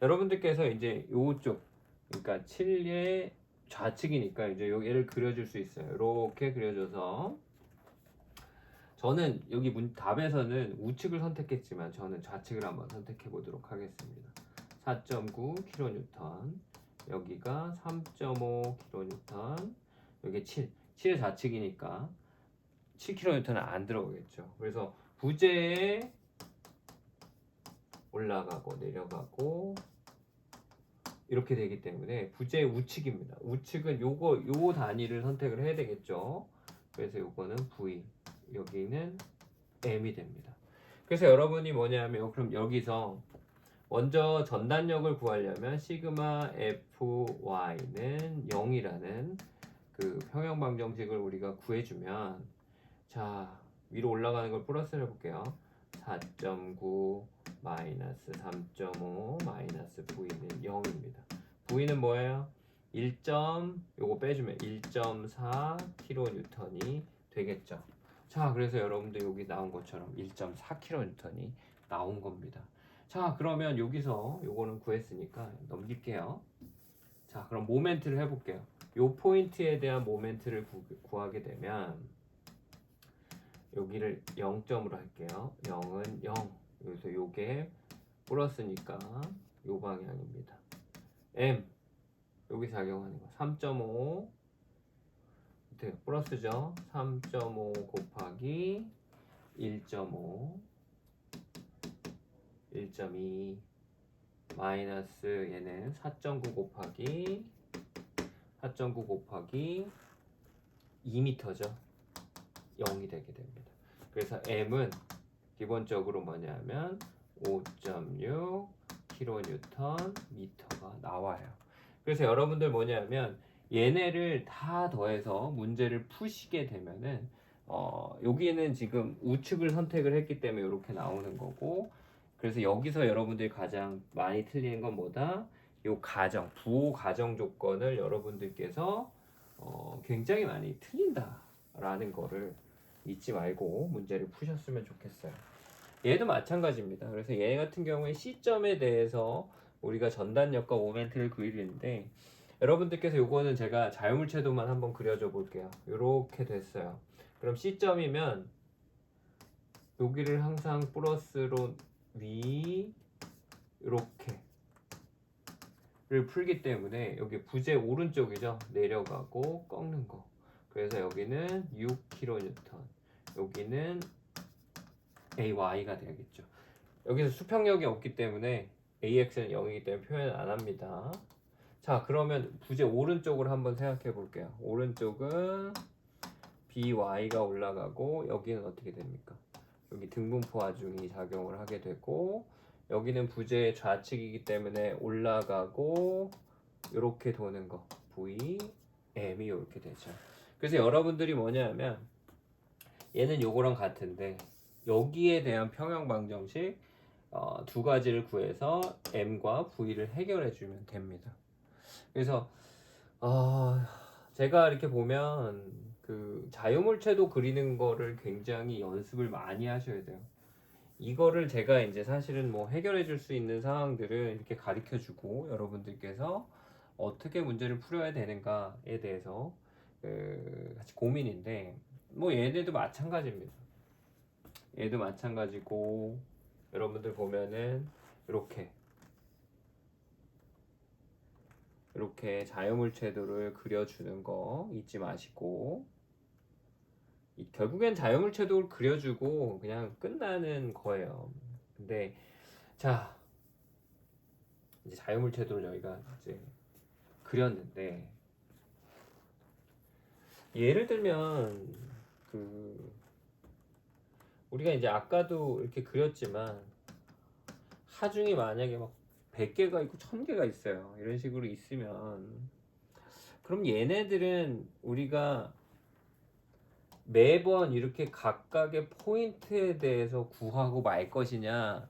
여러분들께서 이제 요쪽, 그러니까 7의 좌측이니까 이제 얘를 그려줄 수 있어요. 이렇게 그려줘서 저는 여기 답에서는 우측을 선택했지만 저는 좌측을 한번 선택해 보도록 하겠습니다. 4.9kN, 여기가 3.5kN, 여기 7의 좌측이니까 7kN은 안 들어오겠죠. 그래서 부재에 올라가고 내려가고 이렇게 되기 때문에 부재의 우측입니다. 우측은 요 단위를 선택을 해야 되겠죠. 그래서 요거는 V, 여기는 M이 됩니다. 그래서 여러분이 뭐냐면 그럼 여기서 먼저 전단력을 구하려면 시그마 FY는 0이라는 그 평형방정식을 우리가 구해주면, 자, 위로 올라가는 걸 플러스를 해볼게요. 4.9 마이너스 3.5 마이너스 V는 0입니다. V는 뭐예요? 요거 빼주면 1.4kN이 되겠죠. 자, 그래서 여러분들 여기 나온 것처럼 1.4kN이 나온 겁니다. 자, 그러면 여기서 요거는 구했으니까 넘길게요. 자, 그럼 모멘트를 해볼게요. 요 포인트에 대한 모멘트를 구하게 되면 여기를 0점으로 할게요. 0은 0. 여기서 요게 플러스니까 요 방향입니다. M, 여기 작용하는 거 3.5 플러스죠. 3.5 곱하기 1.5 1.2 마이너스 얘는 4.9 곱하기 2m죠. 0이 되게 됩니다. 그래서 M은 기본적으로 뭐냐면 5.6kNm 나와요. 그래서 여러분들 뭐냐면 얘네를 다 더해서 문제를 푸시게 되면은 여기는 지금 우측을 선택을 했기 때문에 이렇게 나오는 거고, 그래서 여기서 여러분들이 가장 많이 틀리는 건 뭐다? 요 부호 가정 조건을 여러분들께서 굉장히 많이 틀린다라는 거를 잊지 말고 문제를 푸셨으면 좋겠어요. 얘도 마찬가지입니다. 그래서 얘 같은 경우에 C점에 대해서 우리가 전단력과 모멘트를 그리는데, 여러분들께서 요거는 제가 자유물체도만 한번 그려줘 볼게요. 요렇게 됐어요. 그럼 C점이면 여기를 항상 플러스로 이렇게를 풀기 때문에 여기 부재 오른쪽이죠. 내려가고 꺾는 거. 그래서 여기는 6kN, 여기는 AY가 되겠죠. 여기서 수평력이 없기 때문에 AX는 0이기 때문에 표현 안 합니다. 자, 그러면 부재 오른쪽으로 한번 생각해 볼게요. 오른쪽은 BY가 올라가고 여기는 어떻게 됩니까? 여기 등분포 하중이 작용을 하게 되고, 여기는 부재의 좌측이기 때문에 올라가고 이렇게 도는 거 V, M이 이렇게 되죠. 그래서 여러분들이 뭐냐면 얘는 요거랑 같은데 여기에 대한 평형방정식 두 가지를 구해서 M과 V를 해결해 주면 됩니다. 그래서 제가 이렇게 보면 그 자유물체도 그리는 거를 굉장히 연습을 많이 하셔야 돼요. 이거를 제가 이제 사실은 뭐 해결해 줄 수 있는 상황들을 이렇게 가르쳐 주고 여러분들께서 어떻게 문제를 풀어야 되는가에 대해서 같이 고민인데, 뭐 얘네도 마찬가지입니다. 얘도 마찬가지고, 여러분들 보면은 이렇게 자유물체도를 그려주는 거 잊지 마시고, 결국엔 자유물체도를 그려주고 그냥 끝나는 거예요. 근데 자, 이제 자유물체도를 저희가 이제 그렸는데, 예를 들면 우리가 이제 아까도 이렇게 그렸지만 하중이 만약에 막 100개가 있고 1000개가 있어요. 이런 식으로 있으면 그럼 얘네들은 우리가 매번 이렇게 각각의 포인트에 대해서 구하고 말 것이냐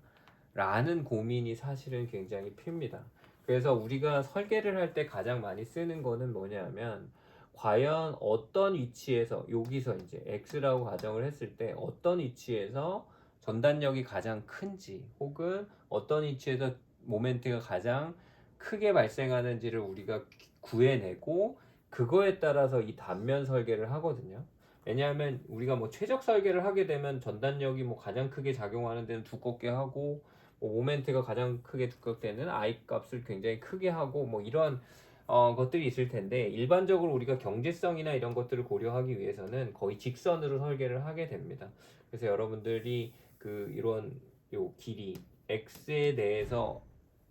라는 고민이 사실은 굉장히 큽니다. 그래서 우리가 설계를 할 때 가장 많이 쓰는 거는 뭐냐면 과연 어떤 위치에서 여기서 이제 X라고 가정을 했을 때 어떤 위치에서 전단력이 가장 큰지 혹은 어떤 위치에서 모멘트가 가장 크게 발생하는지를 우리가 구해내고 그거에 따라서 이 단면 설계를 하거든요. 왜냐하면 우리가 뭐 최적 설계를 하게 되면 전단력이 뭐 가장 크게 작용하는 데는 두껍게 하고 뭐 모멘트가 가장 크게 두껍게 되는 I 값을 굉장히 크게 하고 뭐 이런 것들이 있을 텐데 일반적으로 우리가 경제성이나 이런 것들을 고려하기 위해서는 거의 직선으로 설계를 하게 됩니다. 그래서 여러분들이 그 이런 요 길이 x에 대해서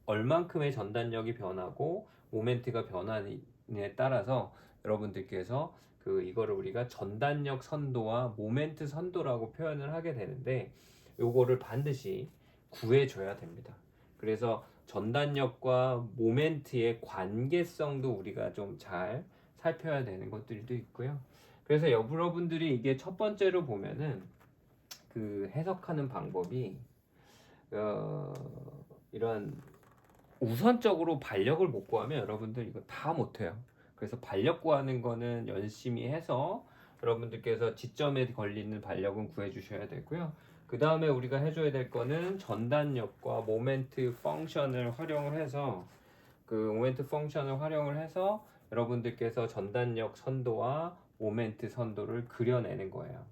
얼만큼의 전단력이 변하고 모멘트가 변하느냐에 따라서 여러분들께서 그 이거를 우리가 전단력 선도와 모멘트 선도라고 표현을 하게 되는데 요거를 반드시 구해줘야 됩니다. 그래서 전단력과 모멘트의 관계성도 우리가 좀 잘 살펴야 되는 것들도 있고요. 그래서 여러분들이 이게 첫 번째로 보면은 그 해석하는 방법이 어, 이런 우선적으로 반력을 못 구하면 여러분들 이거 다 못해요. 그래서 반력 구하는 거는 열심히 해서 여러분들께서 지점에 걸리는 반력은 구해 주셔야 되고요. 그 다음에 우리가 해줘야 될 거는 전단력과 모멘트 펑션을 활용을 해서 그 모멘트 펑션을 활용을 해서 여러분들께서 전단력 선도와 모멘트 선도를 그려내는 거예요.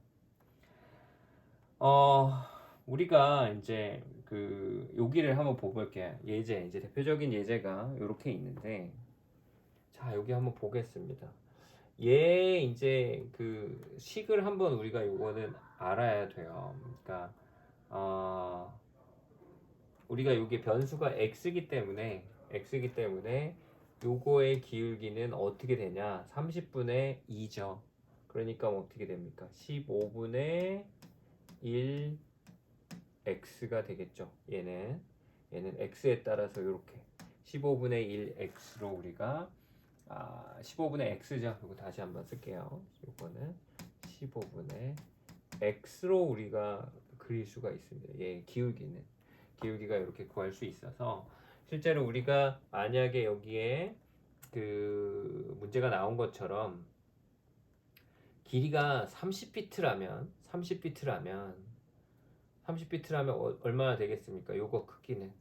우리가 이제 그 여기를 한번 보볼게요. 예제, 이제 대표적인 예제가 이렇게 있는데, 자 여기 한번 보겠습니다. 얘 이제 그 식을 한번 우리가 요거는 알아야 돼요. 그러니까 우리가 여기 변수가 x기 때문에 요거의 기울기는 어떻게 되냐? 30분의 2죠. 그러니까 어떻게 됩니까? 15분의 1 x가 되겠죠. 얘는 x에 따라서 이렇게 15분의 1 x로 우리가 15분의 x죠. 이거 다시 한번 쓸게요. 이거는 15분의 x로 우리가 그릴 수가 있습니다. 얘 기울기가 이렇게 구할 수 있어서 실제로 우리가 만약에 여기에 그 문제가 나온 것처럼 길이가 30피트라면 30피트라면 얼마나 되겠습니까? 요거 크기는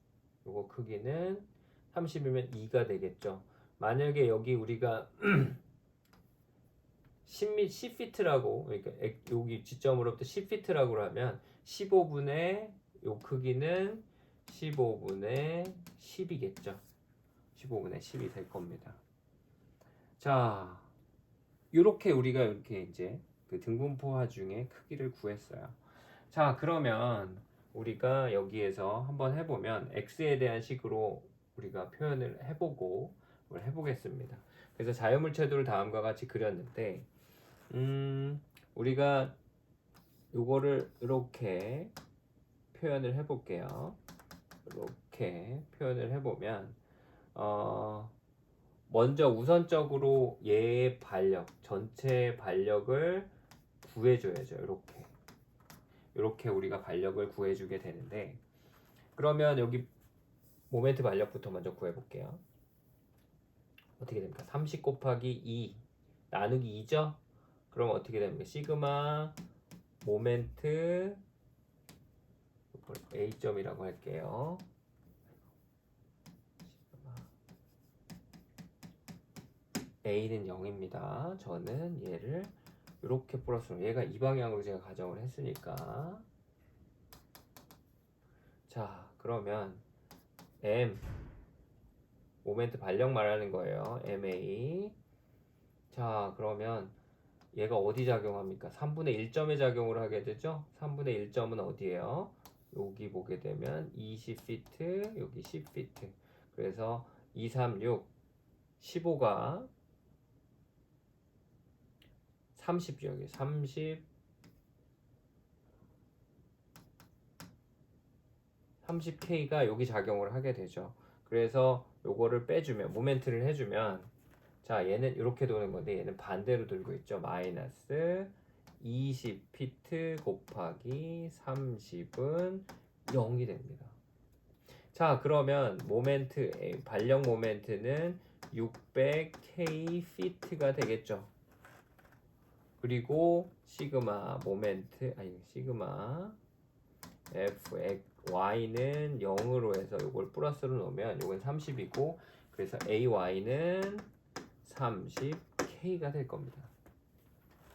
30이면 2가 되겠죠. 만약에 여기 우리가 10피트라고 그러니까 여기 지점으로부터 10피트라고 하면 15분의 요 크기는 15분의 10이겠죠. 15분의 10이 될 겁니다. 자, 이렇게 우리가 이렇게 이제 그 등분포화 중에 크기를 구했어요. 자, 그러면 우리가 여기에서 한번 해보면 x에 대한 식으로 우리가 표현을 해보겠습니다. 그래서 자유물체도를 다음과 같이 그렸는데 우리가 요거를 이렇게 표현을 해볼게요. 이렇게 표현을 해보면 먼저 우선적으로 얘의 전체 반력을 구해줘야죠. 이렇게 우리가 반력을 구해주게 되는데 그러면 여기 모멘트 반력부터 먼저 구해볼게요. 어떻게 됩니까? 30 곱하기 2 나누기 2죠? 그럼 어떻게 됩니까? 시그마 모멘트 A점이라고 할게요. A는 0입니다. 저는 얘를 이렇게 플러스로 얘가 이 방향으로 제가 가정을 했으니까 자 그러면 M 모멘트 반력 말하는 거예요. MA 자 그러면 얘가 어디 작용합니까? 3분의 1점에 작용을 하게 되죠. 3분의 1점은 어디예요? 여기 보게 되면 20피트 여기 10피트 그래서 2, 3, 6 15가 30 여기 30K가 여기 작용을 하게 되죠. 그래서 요거를 빼주면 모멘트를 해주면 자 얘는 이렇게 도는 건데 얘는 반대로 돌고 있죠. 마이너스 20피트 곱하기 30은 0이 됩니다. 자 그러면 발력 모멘트는 600k 피트가 되겠죠. 그리고 시그마 y는 0으로 해서 이걸 플러스로 놓으면 이건 30이고 그래서 ay는 30k가 될 겁니다.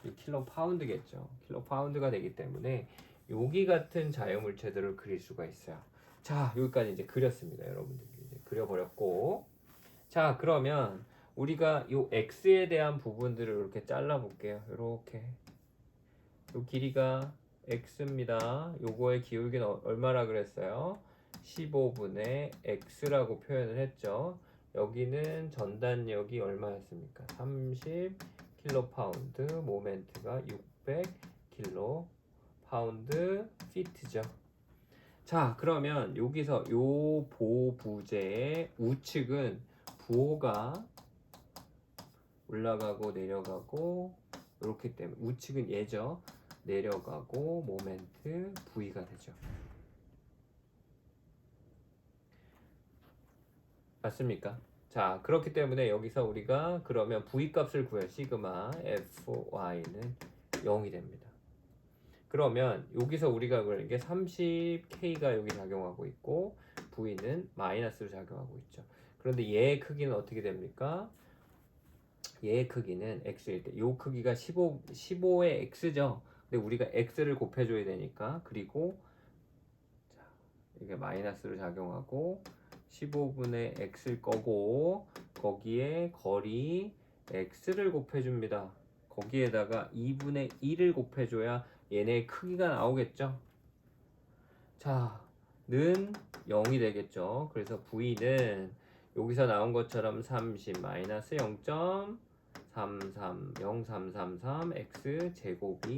이 킬로 파운드겠죠. 킬로 파운드가 되기 때문에 여기 같은 자유물체들을 그릴 수가 있어요. 자 여기까지 이제 그렸습니다. 여러분들이 이제 그려버렸고 자 그러면 우리가 요 x에 대한 부분들을 이렇게 잘라 볼게요. 이렇게 요 길이가 x입니다. 요거의 기울기는 얼마라 그랬어요? 15분의 x라고 표현을 했죠. 여기는 전단력이 얼마였습니까? 30kPa, 모멘트가 600kPa 피트죠. 자 그러면 여기서 요 보부재의 우측은 부호가 올라가고 내려가고 이렇기 때문에 우측은 얘죠. 내려가고 모멘트 V가 되죠. 맞습니까? 자 그렇기 때문에 여기서 우리가 그러면 V 값을 구해 시그마 Fy는 0이 됩니다. 그러면 여기서 우리가 그런 게 30K가 여기 작용하고 있고 V는 마이너스로 작용하고 있죠. 그런데 얘의 크기는 어떻게 됩니까? 얘의 크기는 x일 때, 요 크기가 15의 x죠. 근데 우리가 x를 곱해줘야 되니까, 그리고 자, 이게 마이너스로 작용하고 15분의 x일 거고 거기에 거리 x를 곱해줍니다. 거기에다가 2분의 1을 곱해줘야 얘네 크기가 나오겠죠. 자, 는 0이 되겠죠. 그래서 v는 여기서 나온 것처럼 30 마이너스 0.0333 x 제곱이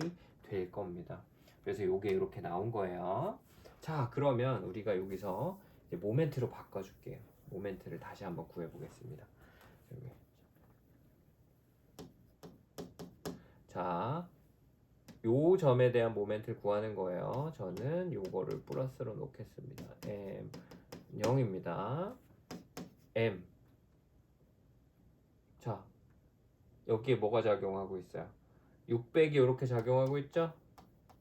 될 겁니다. 그래서 이게 이렇게 나온 거예요. 자 그러면 우리가 여기서 이제 모멘트로 바꿔줄게요. 모멘트를 다시 한번 구해보겠습니다. 여기. 자, 요 점에 대한 모멘트를 구하는 거예요. 저는 요거를 플러스로 놓겠습니다. m 0입니다. m 자 여기에 뭐가 작용하고 있어요? 600이 이렇게 작용하고 있죠?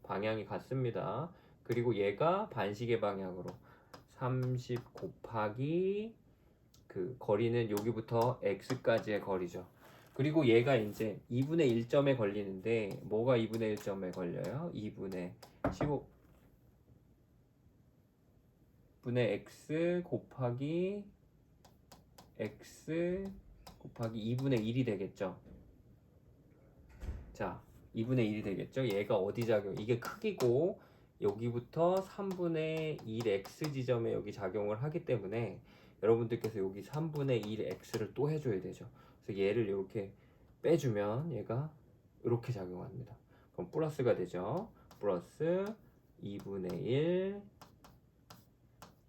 방향이 같습니다. 그리고 얘가 반시계 방향으로 30 곱하기 그 거리는 여기부터 x까지의 거리죠. 그리고 얘가 이제 2분의 1점에 걸리는데 뭐가 2분의 1점에 걸려요? 2분의 15분의 x 곱하기 2분의 1이 되겠죠. 자 2분의 1이 되겠죠. 얘가 어디 작용? 이게 크기고 여기부터 3분의 1x 지점에 여기 작용을 하기 때문에 여러분들께서 여기 3분의 1x를 또 해줘야 되죠. 그래서 얘를 이렇게 빼주면 얘가 이렇게 작용합니다. 그럼 플러스가 되죠. 플러스 2분의 1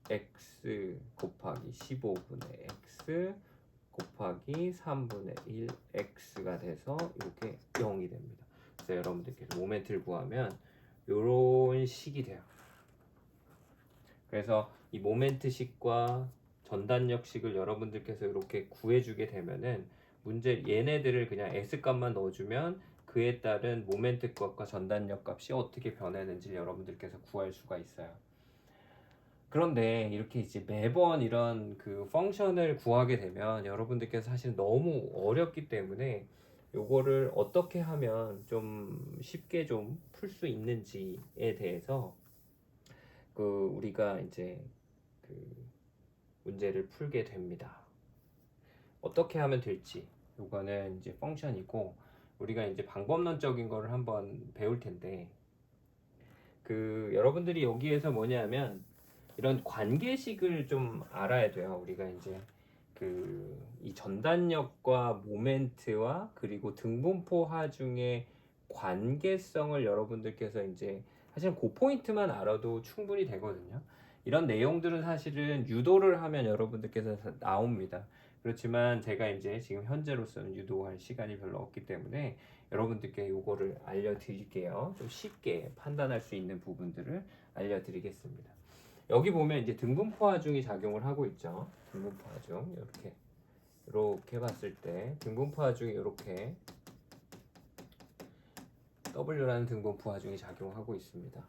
x 곱하기 15분의 x 곱하기 3분의 1 x가 돼서 이렇게 0이 됩니다. 그래서 여러분들께서 모멘트를 구하면 이런 식이 돼요. 그래서 이 모멘트식과 전단력식을 여러분들께서 이렇게 구해주게 되면은 문제 얘네들을 그냥 x값만 넣어주면 그에 따른 모멘트 값과 전단력 값이 어떻게 변하는지 여러분들께서 구할 수가 있어요. 그런데 이렇게 이제 매번 이런 그 펑션을 구하게 되면 여러분들께서 사실 너무 어렵기 때문에 요거를 어떻게 하면 좀 쉽게 좀 풀 수 있는지에 대해서 그 우리가 이제 그 문제를 풀게 됩니다. 어떻게 하면 될지 요거는 이제 펑션이고 우리가 이제 방법론적인 거를 한번 배울 텐데 그 여러분들이 여기에서 뭐냐면 이런 관계식을 좀 알아야 돼요. 우리가 이제 그 이 전단력과 모멘트와 그리고 등분포 하중의 관계성을 여러분들께서 이제 사실 그 포인트만 알아도 충분히 되거든요. 이런 내용들은 사실은 유도를 하면 여러분들께서 나옵니다. 그렇지만 제가 이제 지금 현재로서는 유도할 시간이 별로 없기 때문에 여러분들께 이거를 알려드릴게요. 좀 쉽게 판단할 수 있는 부분들을 알려드리겠습니다. 여기 보면 이제 등분포 하중이 작용을 하고 있죠. 등분포 하중 이렇게 봤을 때 등분포 하중이 이렇게 W라는 등분포 하중이 작용하고 있습니다.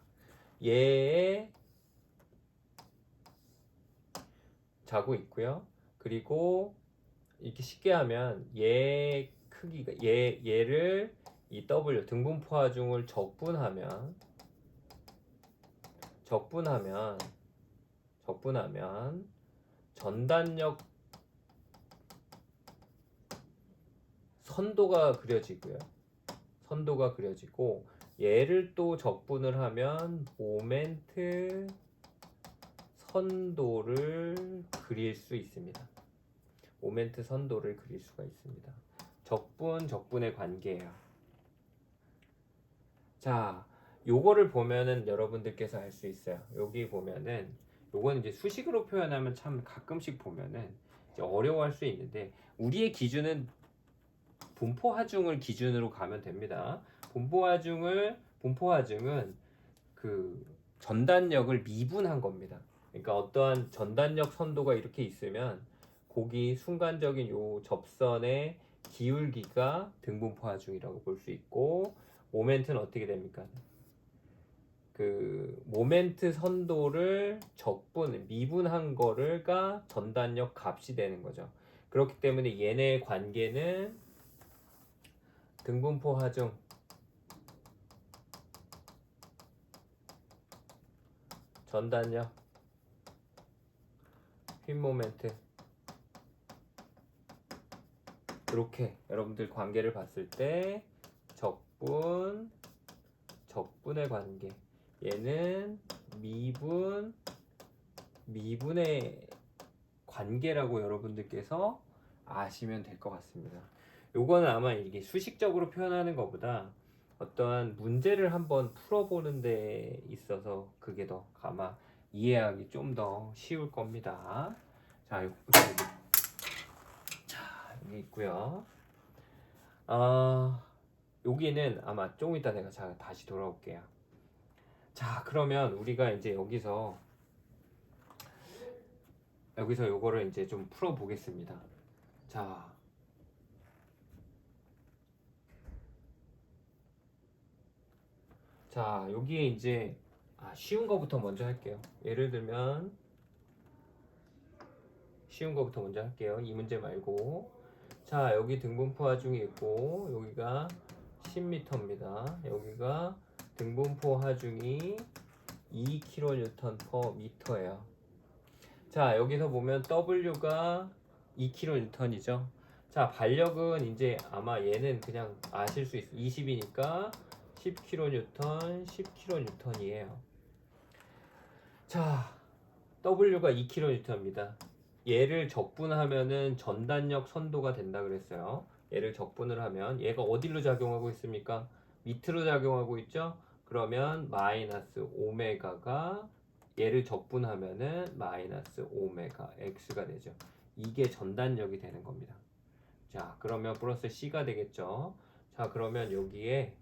얘에 자고 있고요. 그리고 이렇게 쉽게 하면 얘 크기가 얘를 이 W 등분포 하중을 적분하면 전단력 선도가 그려지고요. 선도가 그려지고 얘를 또 적분을 하면 모멘트 선도를 그릴 수 있습니다. 모멘트 선도를 그릴 수가 있습니다. 적분의 관계예요. 자, 요거를 보면은 여러분들께서 알 수 있어요. 여기 보면은 요거는 이제 수식으로 표현하면 참 가끔씩 보면은 이제 어려워할 수 있는데 우리의 기준은 분포 하중을 기준으로 가면 됩니다. 분포 하중은 그 전단력을 미분한 겁니다. 그러니까 어떠한 전단력 선도가 이렇게 있으면 거기 순간적인 요 접선의 기울기가 등분포 하중이라고 볼 수 있고 모멘트는 어떻게 됩니까? 그 모멘트 선도를 미분한 거가 전단력 값이 되는 거죠. 그렇기 때문에 얘네의 관계는 등분포 하중 전단력 휨모멘트 이렇게 여러분들 관계를 봤을 때 적분의 관계 얘는 미분의 관계라고 여러분들께서 아시면 될 것 같습니다. 요거는 아마 이게 수식적으로 표현하는 것보다 어떠한 문제를 한번 풀어보는 데 있어서 그게 더 아마 이해하기 좀 더 쉬울 겁니다. 자, 여기 있고요. 여기는 아마 좀 이따 내가 다시 돌아올게요. 자, 그러면 우리가 이제 여기서 요거를 이제 좀 풀어 보겠습니다. 자, 여기에 이제 쉬운 거부터 먼저 할게요. 예를 들면 쉬운 거부터 먼저 할게요. 이 문제 말고. 자, 여기 등분포 하중이 있고 여기가 10m입니다. 여기가 등분포 하중이 2kN/m예요. 자, 여기서 보면 W가 2kN이죠. 자, 반력은 이제 아마 얘는 그냥 아실 수 있어요. 20이니까 10kN, 10kN이에요. 자, W가 2kN입니다. 얘를 적분하면은 전단력 선도가 된다 그랬어요. 얘를 적분을 하면 얘가 어디로 작용하고 있습니까? 밑으로 작용하고 있죠? 그러면 마이너스 오메가가 얘를 적분하면은 마이너스 오메가 x가 되죠. 이게 전단력이 되는 겁니다. 자, 그러면 플러스 c가 되겠죠. 자, 그러면 여기에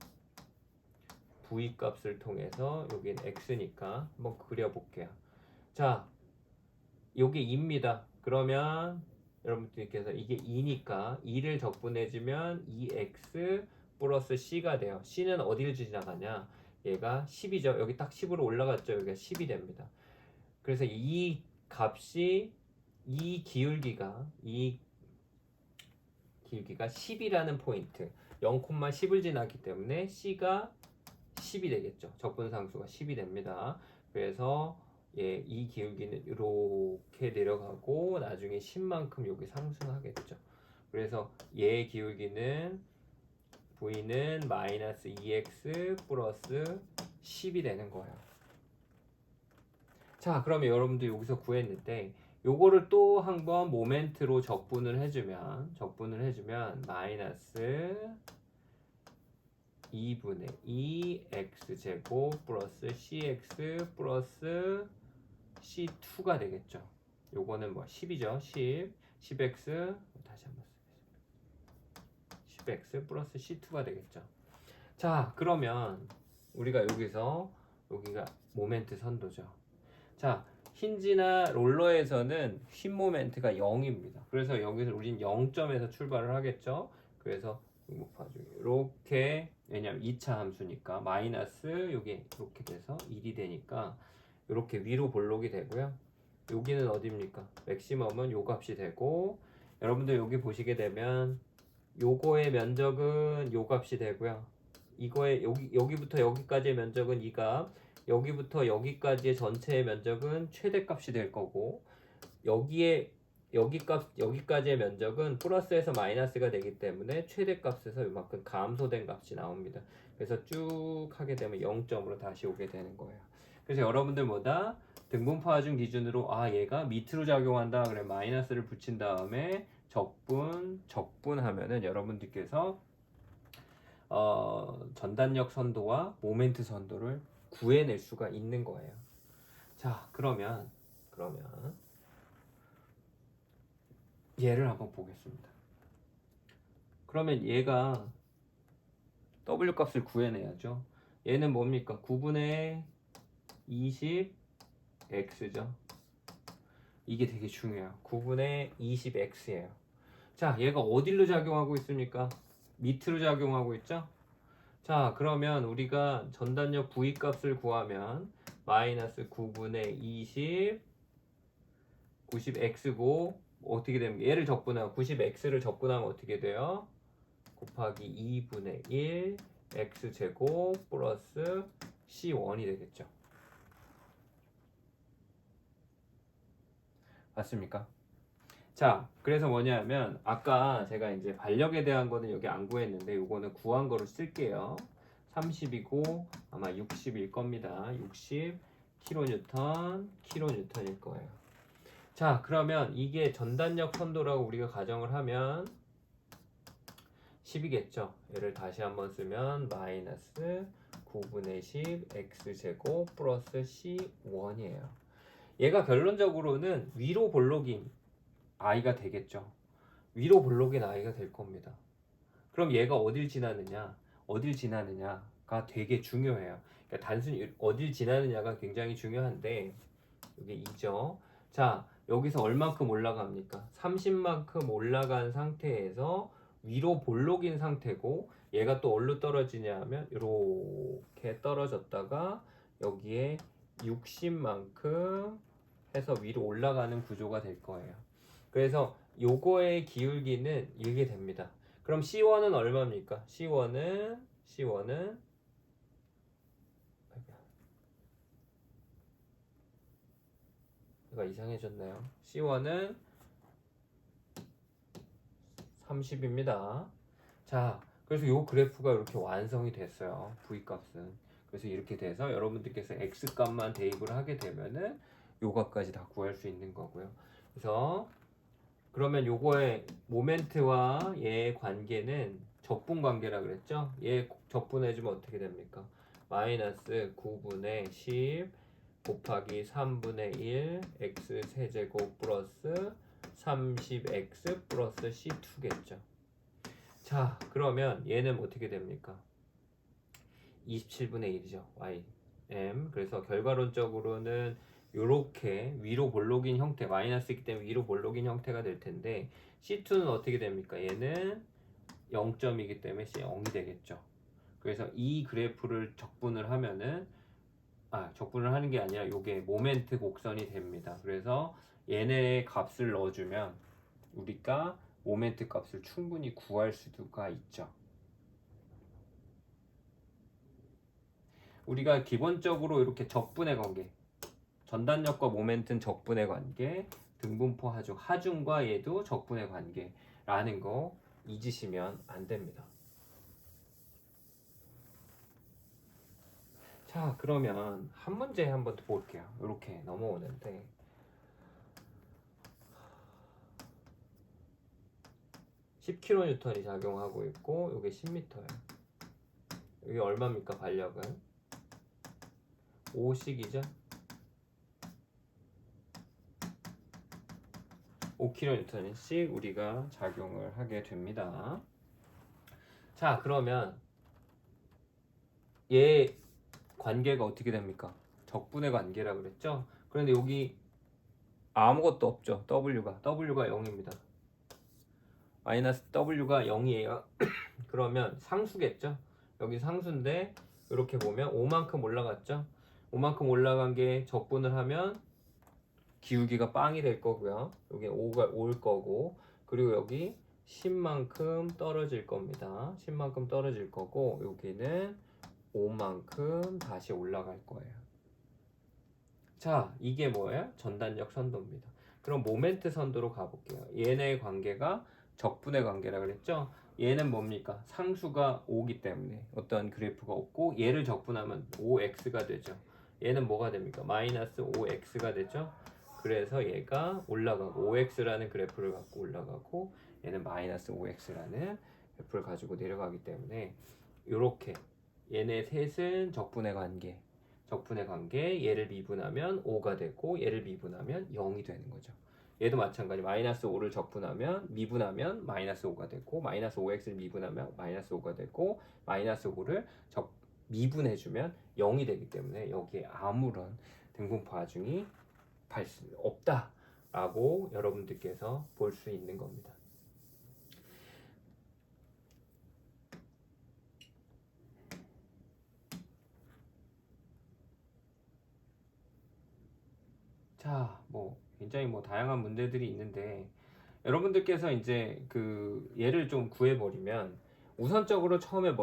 v 값을 통해서 여기는 x니까 한번 그려볼게요. 자, 여기 2입니다. 그러면 여러분들께서 이게 2니까 2를 적분해주면 2x 플러스 c가 돼요. c는 어디를 지나가냐? 얘가 10이죠. 여기 딱 10으로 올라갔죠. 여기가 10이 됩니다. 그래서 이 값이 이 기울기가 10이라는 포인트 0,10을 지났기 때문에 c가 10이 되겠죠. 적분상수가 10이 됩니다. 그래서 이 기울기는 이렇게 내려가고 나중에 10만큼 여기 상승하겠죠. 그래서 얘의 기울기는 V는 마이너스 2x 플러스 10이 되는 거예요. 자, 그러면 여러분들 여기서 구했는데 요거를 또 한번 모멘트로 적분을 해주면 마이너스 2분의 2x제곱 플러스 cx 플러스 C2가 되겠죠. 요거는 뭐 10이죠. 10x 다시 한번 쓰겠습니다. 10x 플러스 C2가 되겠죠. 자, 그러면 우리가 여기서 여기가 모멘트 선도죠. 자, 힌지나 롤러에서는 휜 모멘트가 0입니다. 그래서 여기서 우린 0점에서 출발을 하겠죠. 그래서 이렇게, 왜냐면 2차 함수니까 마이너스 여기 이렇게 돼서 1이 되니까 이렇게 위로 볼록이 되고요. 여기는 어디입니까? 맥시멈은 요 값이 되고, 여러분들 여기 보시게 되면 요거의 면적은 요 값이 되고요. 이거의 여기부터 여기까지의 면적은 이 값, 여기부터 여기까지의 전체의 면적은 최대값이 될 거고, 여기까지의 면적은 플러스에서 마이너스가 되기 때문에 최대값에서 이만큼 감소된 값이 나옵니다. 그래서 쭉 하게 되면 0점으로 다시 오게 되는 거예요. 그래서 여러분들보다 등분포 하중 기준으로 얘가 밑으로 작용한다 그래 마이너스를 붙인 다음에 적분하면은 여러분들께서 전단력 선도와 모멘트 선도를 구해낼 수가 있는 거예요. 자, 그러면 얘를 한번 보겠습니다. 그러면 얘가 W 값을 구해내야죠. 얘는 뭡니까? 9분의 20x죠. 이게 되게 중요해요. 9분의 20x예요. 자, 얘가 어디로 작용하고 있습니까? 밑으로 작용하고 있죠? 자, 그러면 우리가 전단력 V 값을 구하면 마이너스 9분의 20 90x고 어떻게 됩니까? 얘를 적분하면 90x를 적분하면 어떻게 돼요? 곱하기 2분의 1 x제곱 플러스 c1이 되겠죠. 맞습니까? 자, 그래서 뭐냐면 아까 제가 이제 반력에 대한 거는 여기 안 구했는데 요거는 구한 거로 쓸게요. 30이고 아마 60일 겁니다. 60 킬로뉴턴일 거예요. 자, 그러면 이게 전단력 선도라고 우리가 가정을 하면 10이겠죠. 얘를 다시 한번 쓰면 마이너스 9분의 10 x제곱 플러스 c1이에요. 얘가 결론적으로는 위로 볼록인 i가 되겠죠. 위로 볼록인 i가 될 겁니다. 그럼 얘가 어딜 지나느냐가 되게 중요해요. 그러니까 단순히 어딜 지나느냐가 굉장히 중요한데 이게 2죠. 자, 여기서 얼만큼 올라갑니까? 30만큼 올라간 상태에서 위로 볼록인 상태고, 얘가 또 어디로 떨어지냐 하면 이렇게 떨어졌다가 여기에 60만큼 해서 위로 올라가는 구조가 될 거예요. 그래서 요거의 기울기는 이게 됩니다. 그럼 C1은 얼마입니까? C1은 얘가 이상해졌나요? C1은 30입니다. 자, 그래서 이 그래프가 이렇게 완성이 됐어요. V값은. 그래서 이렇게 돼서 여러분들께서 X값만 대입을 하게 되면은 요 값까지 다 구할 수 있는 거고요. 그래서 그러면 요거의 모멘트와 얘의 관계는 적분 관계라 그랬죠? 얘 적분해주면 어떻게 됩니까? 마이너스 9분의 10 곱하기 3분의 1 x 세제곱 플러스 30x 플러스 c2겠죠. 자, 그러면 얘는 어떻게 됩니까? 27분의 1이죠. ym. 그래서 결과론적으로는 이렇게 위로 볼록인 형태, 마이너스이기 때문에 위로 볼록인 형태가 될 텐데 C2는 어떻게 됩니까? 얘는 0점이기 때문에 C0이 되겠죠. 그래서 이 그래프를 적분을 하면은 적분을 하는 게 아니라 이게 모멘트 곡선이 됩니다. 그래서 얘네의 값을 넣어주면 우리가 모멘트 값을 충분히 구할 수가 있죠. 우리가 기본적으로 이렇게 적분의 관계, 전단력과 모멘트는 적분의 관계, 등분포 하중과 얘도 적분의 관계라는 거 잊으시면 안 됩니다. 자, 그러면 한 문제 한번 더 볼게요. 이렇게 넘어오는데 10kN이 작용하고 있고 이게 10m예요. 이게 얼마입니까? 반력은 5씩이죠. 5kN씩 우리가 작용을 하게 됩니다. 자, 그러면 얘 관계가 어떻게 됩니까? 적분의 관계라 그랬죠? 그런데 여기 아무것도 없죠. W가 0입니다. 마이너스 W가 0이에요. 그러면 상수겠죠? 여기 상수인데 이렇게 보면 5만큼 올라갔죠? 5만큼 올라간 게 적분을 하면 기울기가 빵이 될 거고요. 여기 5가 올 거고, 그리고 여기 10만큼 떨어질 겁니다. 10만큼 떨어질 거고, 여기는 5만큼 다시 올라갈 거예요. 자, 이게 뭐예요? 전단력 선도입니다. 그럼 모멘트 선도로 가볼게요. 얘네의 관계가 적분의 관계라 그랬죠? 얘는 뭡니까? 상수가 5기 때문에 어떤 그래프가 없고, 얘를 적분하면 5x가 되죠. 얘는 뭐가 됩니까? 마이너스 5x가 되죠. 그래서 얘가 올라가고 5x라는 그래프를 갖고 올라가고, 얘는 마이너스 5x라는 그래프를 가지고 내려가기 때문에 이렇게 얘네 셋은 적분의 관계, 얘를 미분하면 5가 되고 얘를 미분하면 0이 되는 거죠. 얘도 마찬가지. 마이너스 5를 적분하면 미분하면 마이너스 5가 되고, 마이너스 5x를 미분하면 마이너스 5가 되고, 마이너스 5를 미분해주면 0이 되기 때문에 여기에 아무런 등분포 하중이 없다라고 여러분들께서 볼 수 있는 겁니다. 자, 굉장히 다양한 문제들이 있는데, 여러분들께서 이제 그 얘를 좀 구해버리면 우선적으로 처음에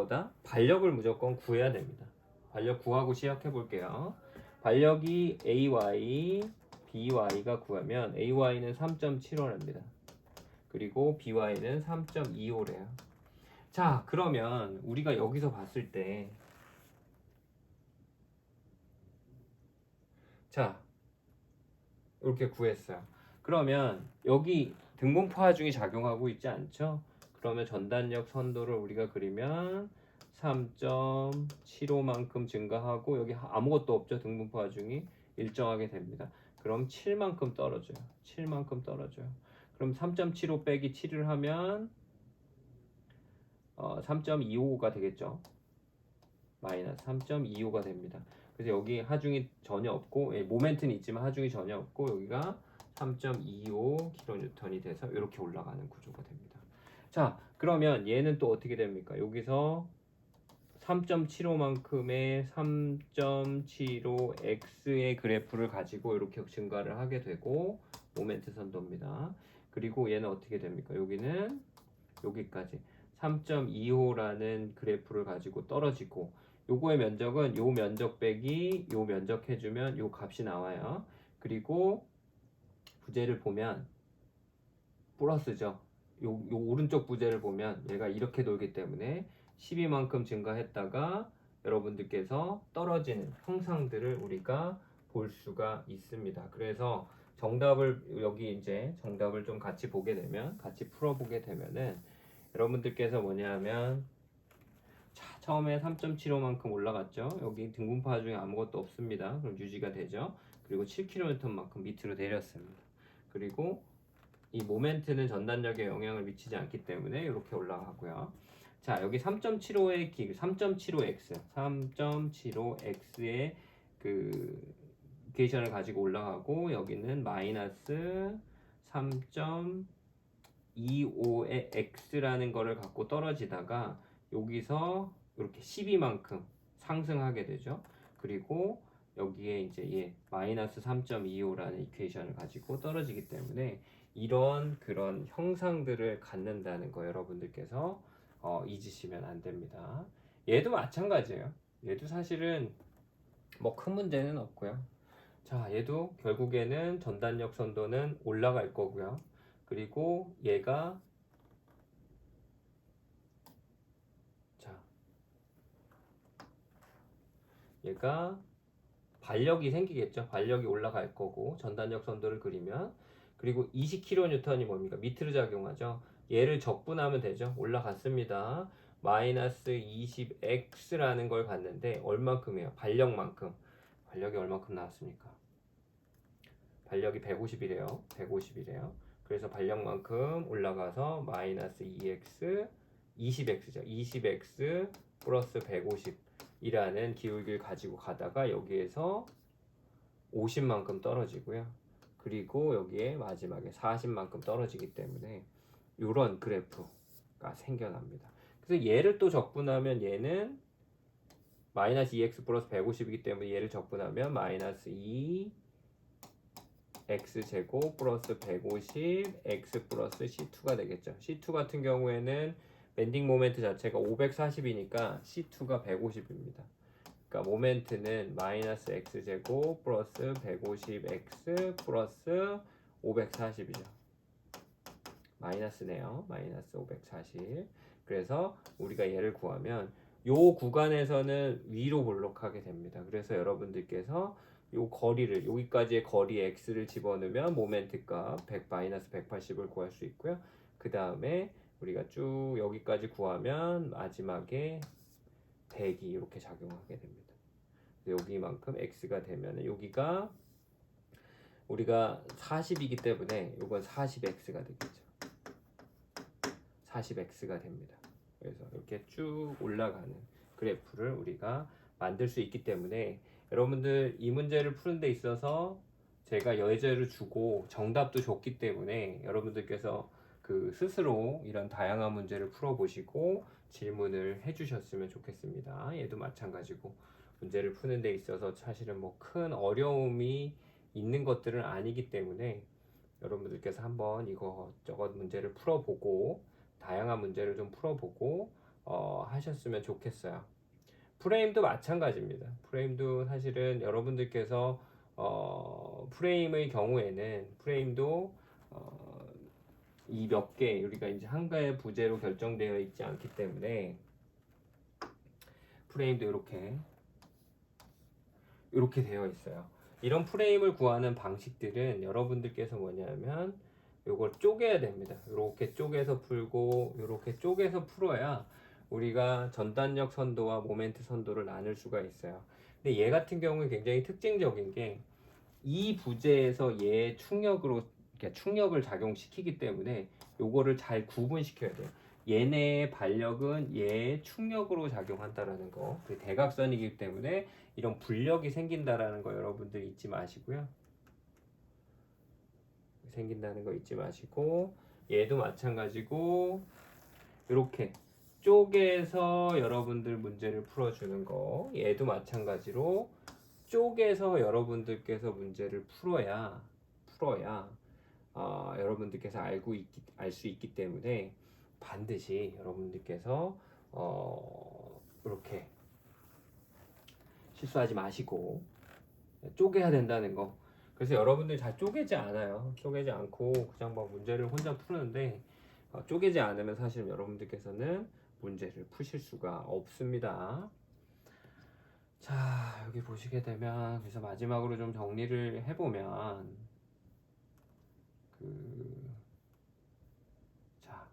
반력을 무조건 구해야 됩니다. 반력 구하고 시작해 볼게요. 반력이 AY, BY가 구하면 AY는 3.75랍니다. 그리고 BY는 3.25래요. 자, 그러면 우리가 여기서 봤을 때, 자, 이렇게 구했어요. 그러면 여기 등분포 하중이 작용하고 있지 않죠? 그러면 전단력 선도를 우리가 그리면 3.75만큼 증가하고, 여기 아무것도 없죠. 등분포 하중이 일정하게 됩니다. 그럼 7만큼 떨어져요. 7만큼 떨어져요. 그럼 3.75 빼기 7을 하면 3.25가 되겠죠. 마이너스 3.25가 됩니다. 그래서 여기 하중이 전혀 없고, 모멘트는 있지만 하중이 전혀 없고, 여기가 3.25kN이 돼서 이렇게 올라가는 구조가 됩니다. 자, 그러면 얘는 또 어떻게 됩니까? 여기서 3.75만큼의 3.75x의 그래프를 가지고 이렇게 증가를 하게 되고, 모멘트 선도입니다. 그리고 얘는 어떻게 됩니까? 여기는 여기까지 3.25라는 그래프를 가지고 떨어지고, 요거의 면적은 요 면적 빼기 요 면적 해주면 요 값이 나와요. 그리고 부재를 보면 플러스죠. 요 오른쪽 부재를 보면 얘가 이렇게 돌기 때문에 12만큼 증가했다가 여러분들께서 떨어지는 형상들을 우리가 볼 수가 있습니다. 그래서 여기 이제 정답을 좀 같이 보게 되면, 같이 풀어보게 되면은 여러분들께서 뭐냐면, 처음에 3.75만큼 올라갔죠. 여기 등분포 하중에 아무것도 없습니다. 그럼 유지가 되죠. 그리고 7kN만큼 밑으로 내렸습니다. 그리고 이 모멘트는 전단력에 영향을 미치지 않기 때문에 이렇게 올라가고요. 자, 여기 3.75x, 3.75x의 그 이퀘이션을 가지고 올라가고, 여기는 마이너스 3.25의 x라는 거를 갖고 떨어지다가 여기서 이렇게 12만큼 상승하게 되죠. 그리고 여기에 이제 마이너스 3.25라는 이퀘이션을 가지고 떨어지기 때문에 이런 그런 형상들을 갖는다는 거 여러분들께서 잊으시면 안 됩니다. 얘도 마찬가지예요. 얘도 사실은 큰 문제는 없고요. 자, 얘도 결국에는 전단력 선도는 올라갈 거고요. 그리고 얘가 반력이 생기겠죠. 반력이 올라갈 거고, 전단력 선도를 그리면. 그리고 20kN이 뭡니까? 밑으로 작용하죠. 얘를 적분하면 되죠. 올라갔습니다. 마이너스 20x라는 걸 갔는데 얼만큼이에요? 반력만큼. 반력이 얼만큼 나왔습니까? 반력이 150이래요. 150이래요. 그래서 반력만큼 올라가서 마이너스 2x 20x죠. 20x 플러스 150이라는 기울기를 가지고 가다가 여기에서 50만큼 떨어지고요. 그리고 여기에 마지막에 40만큼 떨어지기 때문에 이런 그래프가 생겨납니다. 그래서 얘를 또 적분하면 얘는 마이너스 2x 플러스 150이기 때문에 얘를 적분하면 마이너스 2 x제곱 플러스 150 x 플러스 c2가 되겠죠. c2 같은 경우에는 밴딩 모멘트 자체가 540이니까 c2가 150입니다. 그러니까 모멘트는 마이너스 x제곱 플러스 150x 플러스 540이죠. 마이너스네요. 마이너스 540. 그래서 우리가 얘를 구하면 요 구간에서는 위로 볼록하게 됩니다. 그래서 여러분들께서 요 거리를 여기까지의 거리 x를 집어넣으면 모멘트 값 마이너스 180을 구할 수 있고요. 그 다음에 우리가 쭉 여기까지 구하면 마지막에 100이 이렇게 작용하게 됩니다. 여기만큼 x가 되면 여기가 우리가 40이기 때문에 이건 40x가 되겠죠. 40x가 됩니다. 그래서 이렇게 쭉 올라가는 그래프를 우리가 만들 수 있기 때문에 여러분들 이 문제를 푸는 데 있어서 제가 예제를 주고 정답도 줬기 때문에 여러분들께서 그 스스로 이런 다양한 문제를 풀어보시고 질문을 해주셨으면 좋겠습니다. 얘도 마찬가지고 문제를 푸는 데 있어서 사실은 뭐 큰 어려움이 있는 것들은 아니기 때문에 여러분들께서 한번 이것저것 문제를 풀어보고 다양한 문제를 좀 풀어보고 하셨으면 좋겠어요. 프레임도 마찬가지입니다. 프레임도 사실은 여러분들께서 프레임의 경우에는 프레임도 이 몇 개 우리가 이제 한 가의 부재로 결정되어 있지 않기 때문에 프레임도 이렇게 되어 있어요. 이런 프레임을 구하는 방식들은 여러분들께서 뭐냐면 요걸 쪼개야 됩니다. 이렇게 쪼개서 풀고 이렇게 쪼개서 풀어야 우리가 전단력 선도와 모멘트 선도를 나눌 수가 있어요. 근데 얘 같은 경우는 굉장히 특징적인 게 이 부재에서 얘 충력을 작용시키기 때문에 요거를 잘 구분시켜야 돼요. 얘네의 반력은 얘의 충력으로 작용한다라는 거. 대각선이기 때문에 이런 불력이 생긴다라는 거 여러분들 잊지 마시고요. 생긴다는 거 잊지 마시고 얘도 마찬가지고 이렇게 쪼개서 여러분들 문제를 풀어주는 거 얘도 마찬가지로 쪼개서 여러분들께서 문제를 풀어야 여러분들께서 알 수 있기 때문에 반드시 여러분들께서 이렇게 실수하지 마시고 쪼개야 된다는 거. 그래서 여러분들이 잘 쪼개지 않아요. 쪼개지 않고 그냥 막 문제를 혼자 푸는데 쪼개지 않으면 사실 여러분들께서는 문제를 푸실 수가 없습니다. 자, 여기 보시게 되면 그래서 마지막으로 좀 정리를 해보면 자,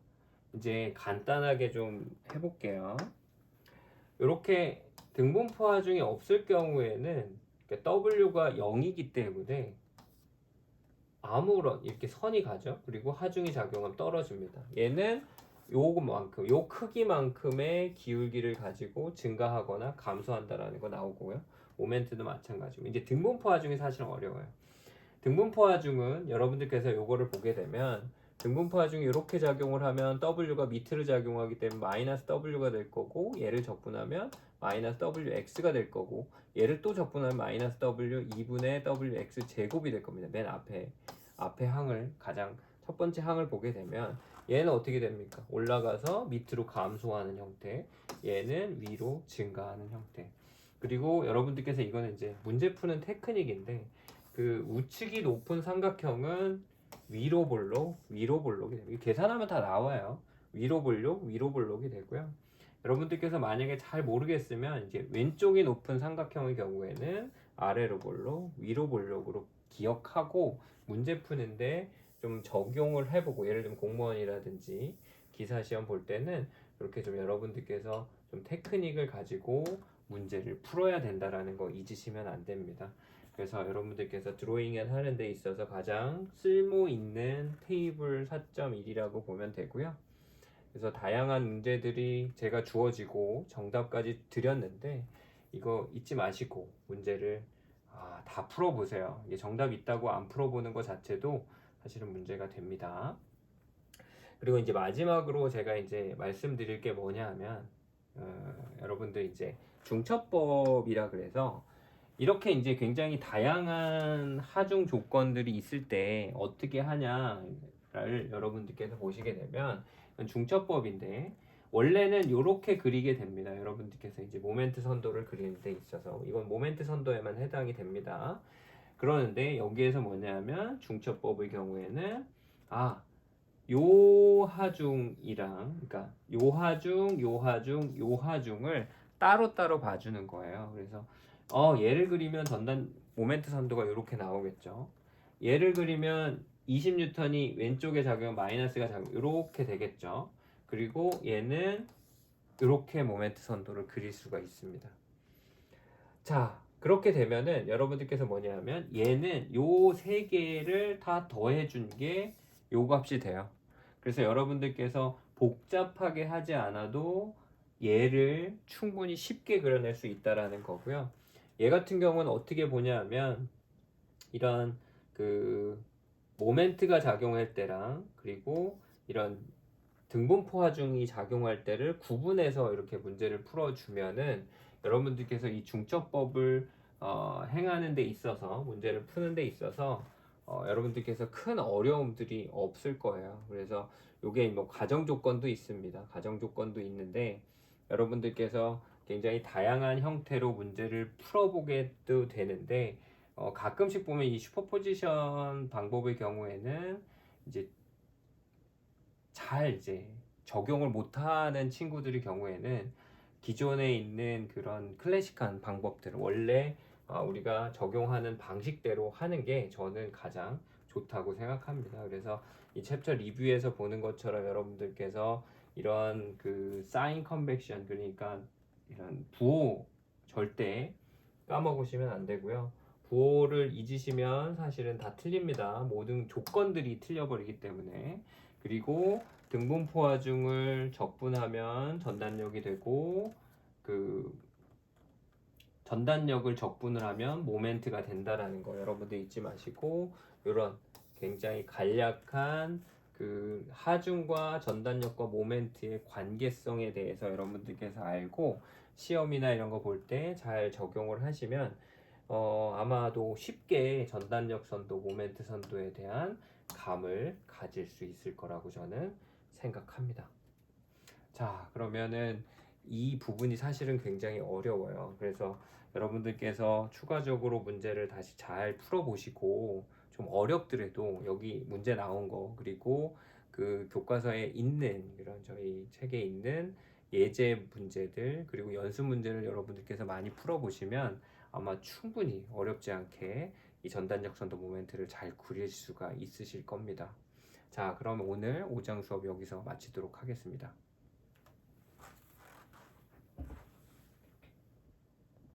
이제 간단하게 좀 해볼게요. 이렇게 등분포 하중이 없을 경우에는 W가 0이기 때문에 아무런 이렇게 선이 가죠. 그리고 하중이 작용하면 떨어집니다. 얘는 요만큼, 요 크기만큼의 기울기를 가지고 증가하거나 감소한다라는 거 나오고요. 모멘트도 마찬가지고. 이제 등분포 하중이 사실 어려워요. 등분포 하중은 여러분들께서 요거를 보게 되면 등분포 하중이 이렇게 작용을 하면 W가 밑으로 작용하기 때문에 마이너스 W가 될 거고 얘를 적분하면 마이너스 WX가 될 거고 얘를 또 적분하면 마이너스 W 2분의 WX 제곱이 될 겁니다. 맨 앞에 항을 가장 첫 번째 항을 보게 되면 얘는 어떻게 됩니까? 올라가서 밑으로 감소하는 형태, 얘는 위로 증가하는 형태. 그리고 여러분들께서 이거는 이제 문제 푸는 테크닉인데 그 우측이 높은 삼각형은 위로 볼록이 됩니다. 계산하면 다 나와요. 위로 볼록이 되고요. 여러분들께서 만약에 잘 모르겠으면 이제 왼쪽이 높은 삼각형의 경우에는 아래로 볼록, 위로 볼록으로 기억하고 문제 푸는데 좀 적용을 해보고 예를 들면 공무원이라든지 기사 시험 볼 때는 이렇게 좀 여러분들께서 좀 테크닉을 가지고 문제를 풀어야 된다라는 거 잊으시면 안 됩니다. 그래서 여러분들께서 드로잉을 하는 데 있어서 가장 쓸모 있는 테이블 4.1이라고 보면 되고요. 그래서 다양한 문제들이 제가 주어지고 정답까지 드렸는데 이거 잊지 마시고 문제를 다 풀어보세요. 이게 정답 있다고 안 풀어보는 것 자체도 사실은 문제가 됩니다. 그리고 이제 마지막으로 제가 이제 말씀드릴 게 뭐냐 하면 여러분들 이제 중첩법이라 그래서 이렇게 이제 굉장히 다양한 하중 조건들이 있을 때 어떻게 하냐를 여러분들께서 보시게 되면 중첩법인데 원래는 이렇게 그리게 됩니다. 여러분들께서 이제 모멘트 선도를 그리는 데 있어서 이건 모멘트 선도에만 해당이 됩니다. 그러는데 여기에서 뭐냐면 중첩법의 경우에는 요 하중이랑 그러니까 요 하중, 요 하중, 요 하중을 따로따로 봐주는 거예요. 그래서 얘를 그리면 전단 모멘트 선도가 이렇게 나오겠죠. 얘를 그리면 20N이 왼쪽에 작용, 마이너스가 작용 이렇게 되겠죠. 그리고 얘는 이렇게 모멘트 선도를 그릴 수가 있습니다. 자, 그렇게 되면은 여러분들께서 뭐냐면 얘는 요 세 개를 다 더해준 게 요 값이 돼요. 그래서 여러분들께서 복잡하게 하지 않아도 얘를 충분히 쉽게 그려낼 수 있다라는 거고요. 얘 같은 경우는 어떻게 보냐면 이런 그 모멘트가 작용할 때랑 그리고 이런 등분포 하중이 작용할 때를 구분해서 이렇게 문제를 풀어주면은 여러분들께서 이 중첩법을 행하는 데 있어서 문제를 푸는 데 있어서 여러분들께서 큰 어려움들이 없을 거예요. 그래서 이게 뭐 가정 조건도 있습니다. 가정 조건도 있는데 여러분들께서 굉장히 다양한 형태로 문제를 풀어보게도 되는데 가끔씩 보면 이 슈퍼포지션 방법의 경우에는 이제 잘 이제 적용을 못하는 친구들의 경우에는 기존에 있는 그런 클래식한 방법들 원래 우리가 적용하는 방식대로 하는 게 저는 가장 좋다고 생각합니다. 그래서 이 챕터 리뷰에서 보는 것처럼 여러분들께서 이런 그 사인 컨벡션 그러니까 이런 부호 절대 까먹으시면 안 되고요. 부호를 잊으시면 사실은 다 틀립니다. 모든 조건들이 틀려버리기 때문에. 그리고 등분포 하중을 적분하면 전단력이 되고 그 전단력을 적분을 하면 모멘트가 된다라는 거 여러분들 잊지 마시고 이런 굉장히 간략한 그 하중과 전단력과 모멘트의 관계성에 대해서 여러분들께서 알고 시험이나 이런 거 볼 때 잘 적용을 하시면 아마도 쉽게 전단력 선도, 모멘트 선도에 대한 감을 가질 수 있을 거라고 저는 생각합니다. 자, 그러면은 이 부분이 사실은 굉장히 어려워요. 그래서 여러분들께서 추가적으로 문제를 다시 잘 풀어보시고 좀 어렵더라도 여기 문제 나온 거 그리고 그 교과서에 있는 이런 저희 책에 있는 예제 문제들 그리고 연습 문제를 여러분들께서 많이 풀어보시면 아마 충분히 어렵지 않게 이 전단적 선도 모멘트를 잘 그릴 수가 있으실 겁니다. 자, 그럼 오늘 5장 수업 여기서 마치도록 하겠습니다.